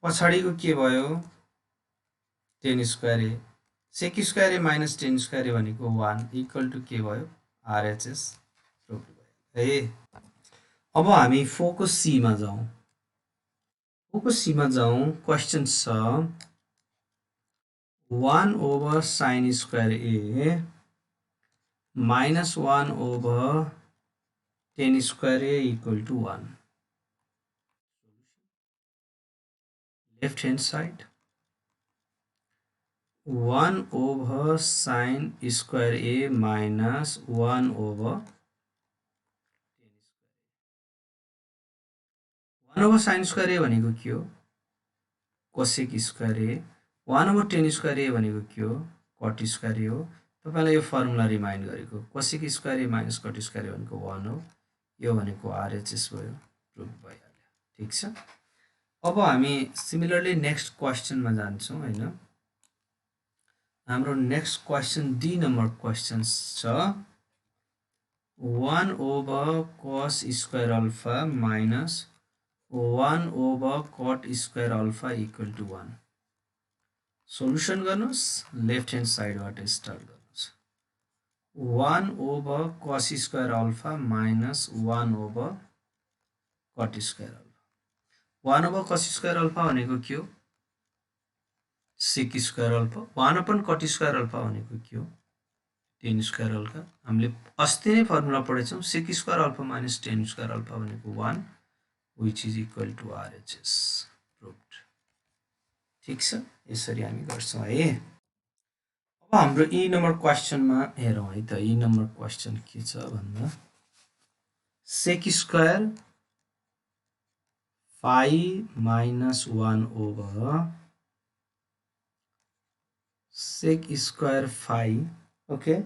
पछाडीको के भयो 10 स्क्वायर a sec स्क्वायर a माइनस 10 स्क्वायर a भनेको 1 इक्वल टु के भयो RHS प्रुभ भयो है अब हामी फोकस सी मा जाउँ क्वेशन छ 1 over sin square a minus 1 over 10 square a equal to 1 left hand side 1 over sin square a minus 1 over 1 over sin square a भनेको के हो cosec square a 1 over 10 square a भनेको के हो cot square a हो तपाईलाई यो formula remind गरेको cosec square a minus cot square a भनेको 1 हो यो भनेको RHS भयो प्रुभ भइहाल्यो ठीक छ अब हामी सिमिलरली नेक्स्ट क्वेशनमा जान्छौं हैन हाम्रो next question D number question छ 1 over cos square alpha minus 1 over cot square alpha equal to 1 solution गर्नुस् लेफ्ट ह्यान्ड साइडबाट स्टार्ट गर्नुस् 1 over cos square alpha minus 1 over cot square alpha 1 over cos square alpha भनेको के हो sec square alpha 1 upon cot square alpha भनेको के हो 10 square alpha हामीले अस्ति नै फर्मुला पढेछौं sec square alpha minus 10 square alpha भनेको 1 which is equal to RHS proved ठीक छ यसरी हामी गर्छौं है अब हाम्रो ई नम्बर क्वेशनमा हेरौं है त ई नम्बर क्वेशन के छ भन्दा sec square phi minus 1 over sec square phi okay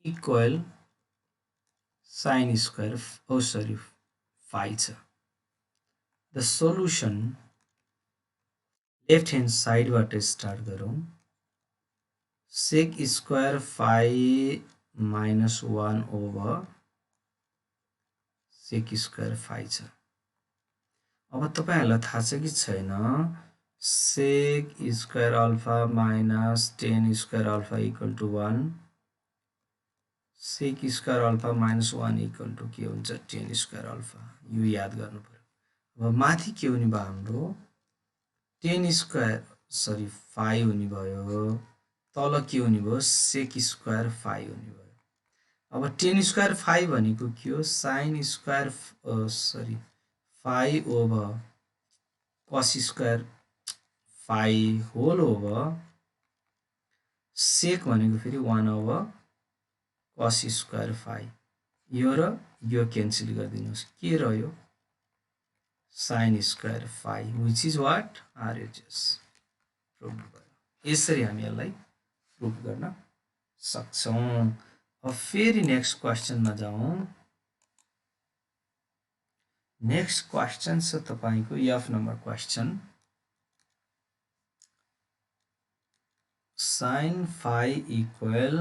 equal sin square phi छ the solution left hand side बाट स्टार्ट गरौं sec square phi minus 1 over sec square phi छ अब तपाईहरुलाई थाहा छ कि छैन sec square alpha minus 10 square alpha equal to 1 sec square alpha minus 1 equal to के हुन्छ 10 square alpha यो याद गर्नु पर्यो अब माथि के हुने भयो हाम्रो 10 स्क्वायर phi हुने भयो तल के हुने भयो sec स्क्वायर phi हुने भयो अब 10 स्क्वायर phi भनेको के हो sin square 5 over cos square phi whole over sec भनेको फेरि 1 over cos square phi यो र यो क्यान्सल गरिदिनुस् के रह्यो sin square phi which is what RHS prove भयो यसरी हामी यसलाई प्रुभ गर्न सक्छौं अब फेरि नेक्स्ट क्वेशनमा जाउँ नेक्स्ट क्वेशन छ तपाईको F number question sin phi equal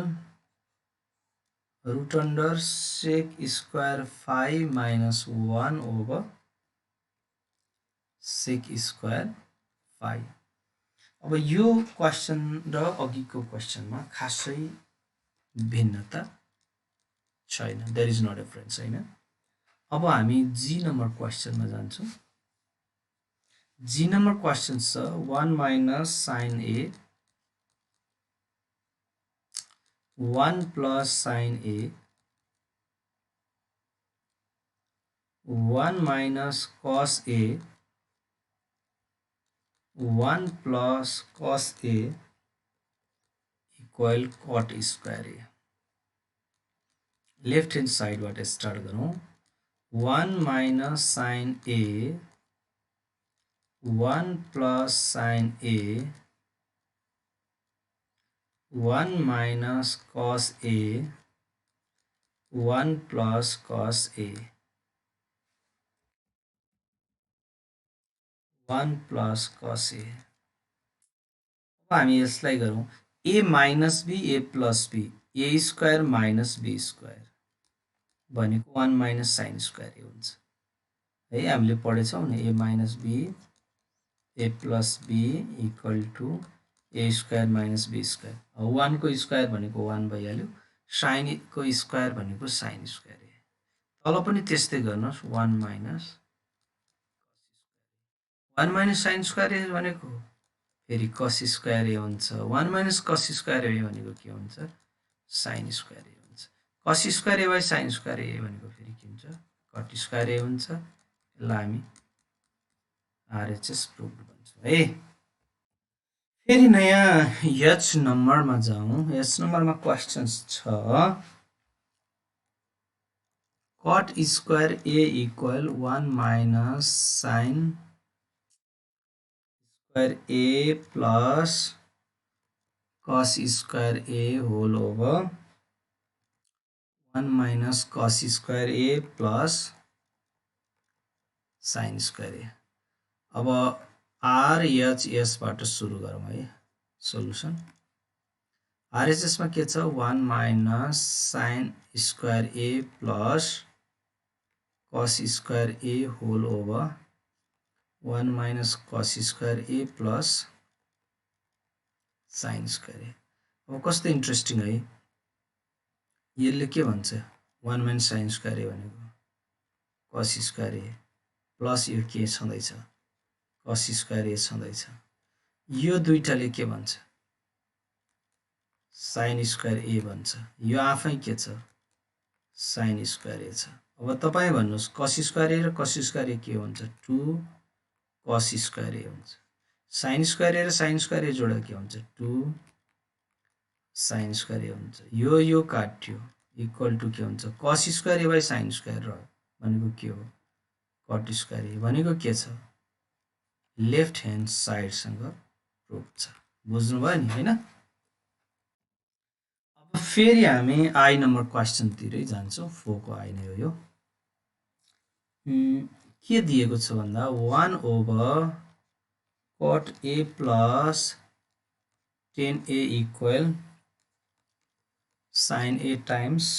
root under sec square phi minus 1 over sec square phi अब यो क्वेशन र अघिको क्वेशनमा खासै भिन्नता छैन देयर इज नो डिफरेन्स हैन अब हामी G number क्वेशनमा जान्छौं G number question छ 1 minus sin a 1 plus sin a 1 minus cos a 1 plus cos a equal cot square a left hand side बाट स्टार्ट गरौं 1 minus sin a 1 plus sin a 1 minus cos a 1 plus cos a 1 plus cos a अब हामी यसलाई गरौं a minus b a plus b a square minus b square भनेको 1 minus sin square a हुन्छ है हामीले पढेछौं नि a minus b a plus b equal to a square minus b square 1 को स्क्वायर भनेको 1 भइहाल्यो sin को स्क्वायर भनेको sin square a तल पनि त्यस्तै गर्नुस् 1 minus 1 minus sin square a भनेको फेरि cos square a हुन्छ 1 minus cos square a भनेको के हुन्छ sin square a हुन्छ cos square a by sin square a भनेको फेरि के हुन्छ cot square a हुन्छ यसलाई हामी RHS प्रुभ भन्छौं है फेरि नयाँ H नम्बरमा जाउँ H नम्बरमा क्वेशन्स छ cot square a equal 1 minus sin square a plus cos square a whole over 1 minus cos square a plus sin square a अब RHS बाट सुरु गरौँ है सोलुसन RHS मा के छ 1 minus sin square a plus cos square a whole over 1 minus cos square a plus sin square a अब कस्तो इन्ट्रेस्टिङ है यसले के भन्छ 1 minus sin square a भनेको cos square a प्लस यो के छँदैछ cos square a छँदैछ यो दुईटाले के भन्छ sin square a भन्छ यो आफै के छ sin square a छ अब तपाई भन्नुस् cos square a र cos square a के हुन्छ 2 cos square a हुन्छ sin square a र sin square a जोडा के हुन्छ 2 sin square a हुन्छ यो काट्यो इक्वल टु के हुन्छ cos square a by sin square र भनेको के हो cot square a भनेको के छ लेफ्ट ह्यान्ड साइड सँग प्रुभ छ बुझ्नु भयो नि हैन अब फेरि हामी आई नम्बर क्वेशन तिरै जान्छौं 4 को आई नै हो यो के दिएको छ भन्दा 1 over cot a plus 10a equal sin a times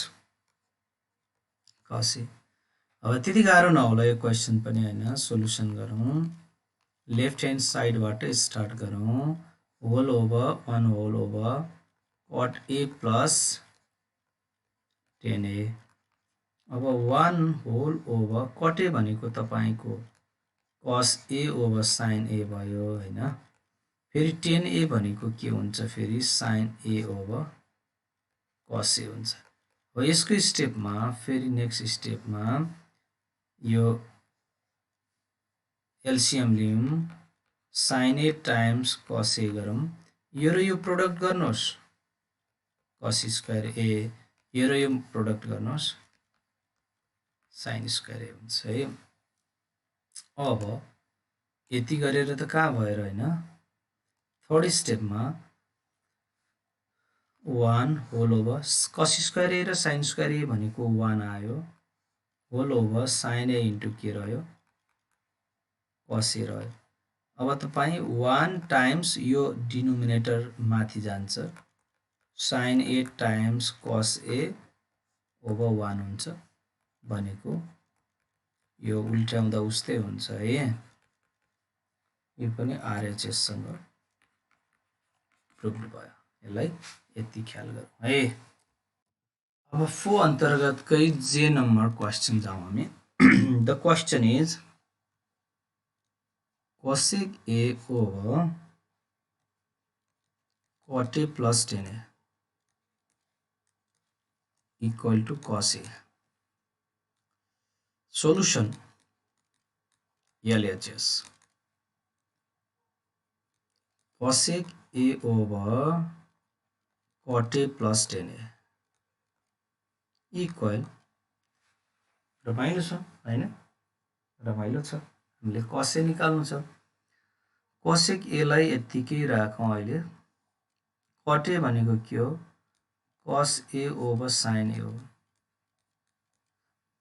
cos a अब त्यति गाह्रो नहोला यो क्वेशन पनि हैन सोलुसन गरौँ लेफ्ट ह्यान्ड साइड बाट स्टार्ट गरौँ whole over 1 whole over cot a plus 10a अब 1 होल ओभर cot a भनेको तपाईको cos a over sin a भयो हैन फेरि 10a भनेको के हुन्छ फेरि sin a over cos a हुन्छ हो यसको स्टेपमा फेरि नेक्स्ट स्टेपमा यो एलसीएम लियौँ sin a times cos a गरौँ यो र यो प्रोडक्ट गर्नुहोस् cos स्क्वायर a यो र यो प्रोडक्ट गर्नुहोस् sin स्क्वायर a हुन्छ है अब यति गरेर त कहाँ भयो र हैन थर्ड स्टेपमा 1 whole over cos square a र sin स्क्वायर a भनेको 1 आयो whole over sin a into के रह्यो cos a रह्यो अब तपाई 1 टाइम्स यो डिनोमिनेटर माथि जान्छ sin a times cos a over 1 हुन्छ भनेको यो उल्टाउँदा उस्तै हुन्छ है यो पनि RHS सँग प्रुभ भयो यसलाई यति ख्याल गरौँ है अब 4 अन्तर्गतकै जे नम्बर क्वेशन जाउँ हामी the question is cosec a over cot a plus tan a equal to cos a solution LHS cosec a over cot a plus tan a equal रमाइलो छ हैन रमाइलो छ हामीले cos a निकाल्नु छ cosec a लाई यतिकै राखौं अहिले cot a भनेको के हो cos a over sin a हो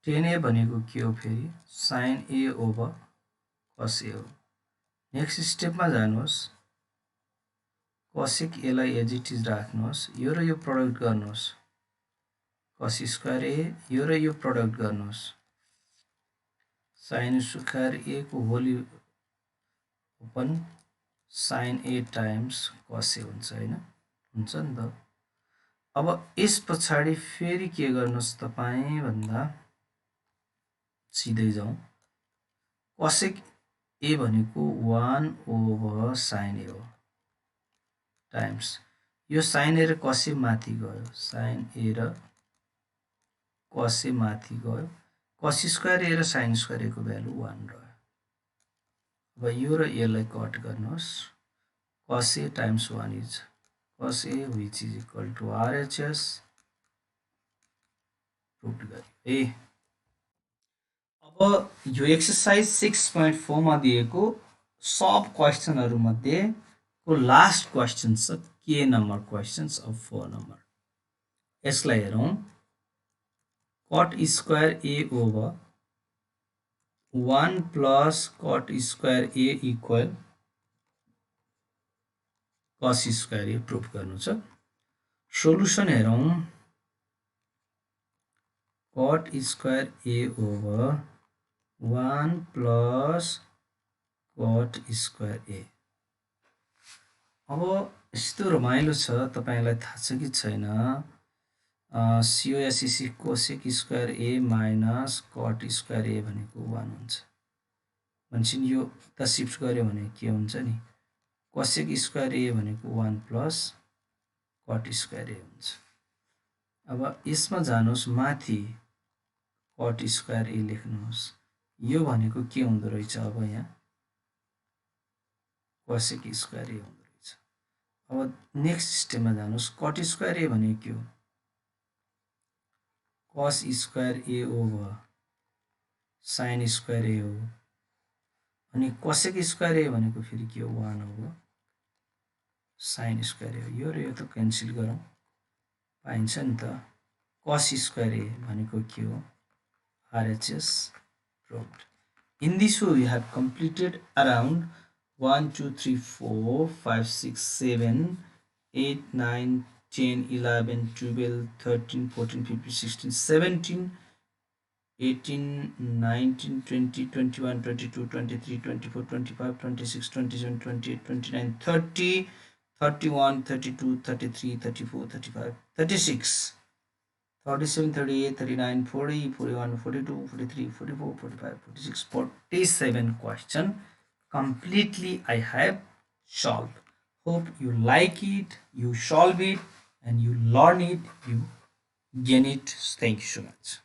tan a भनेको के हो फेरि sin a over cos a हो नेक्स्ट स्टेपमा जानुहोस् cosec a लाई एज इट इज राख्नुहोस् यो र यो प्रोडक्ट गर्नुहोस् cos स्क्वायर a यो र यो प्रोडक्ट गर्नुहोस् sin स्क्वायर a को whole open sin a times cos a हुन्छ हैन हुन्छ नि त अब यस पछाडी फेरि के गर्नुस् तपाई भन्दा सिधै जाउँ cosec a भनेको 1 ओभर sin a हो टाइम्स यो sin a र cos a माथि गयो sin a र cos a माथि गयो cos स्क्वायर a र sin स्क्वायर a को भ्यालु 1 रह्यो अब यो र यसलाई कट गर्नुहोस् cos a times 1 is cos a which is equal to RHS prove गर्यो है अब यो एक्सरसाइज 6.4 मा दिएको सब क्वेशनहरु मध्ये को लास्ट क्वेशन छ के नम्बर क्वेशन्स अफ 4 नम्बर यसलाई हेरौं cot square a over 1 plus cot square a equal cos square a prove गर्नु छ सोलुसन हेरौं cot square a over 1 plus cot square a अब यस्तो रमाइलो छ तपाईलाई थाहा छ कि छैन COS is cosec square a minus cot square a भनेको 1 हुन्छ भन्छिन यो त शिफ्ट गर्यो भने के हुन्छ नि cosec square a भनेको 1 plus cot square a हुन्छ अब यसमा जानुहोस् माथि cot square a लेख्नुहोस् यो भनेको के हुँदो रहेछ अब यहाँ cosec square a हुँदो रहेछ अब नेक्स्ट स्टेपमा जानुहोस् cot square a भनेको के हो cos square a over sin square a हो अनि cosec square a भनेको फेरि के हो 1 हो sin square a यो र यो त क्यान्सल गरौँ पाइन्छ नि त cos square a भनेको के हो RHS proved. In this way, we have completed around 1, 2, 3, 4, 5, 6, 7, 8, 9, 10, 11, 12, 13, 14, 15, 16, 17, 18, 19, 20, 21, 22, 23, 24, 25, 26, 27, 28, 29, 30, 31, 32, 33, 34, 35, 36. 37, 38, 39, 40, 41, 42, 43, 44, 45, 46, 47 question completely I have solved. Hope you like it, you solve it, and you learn it, you gain it. Thank you so much.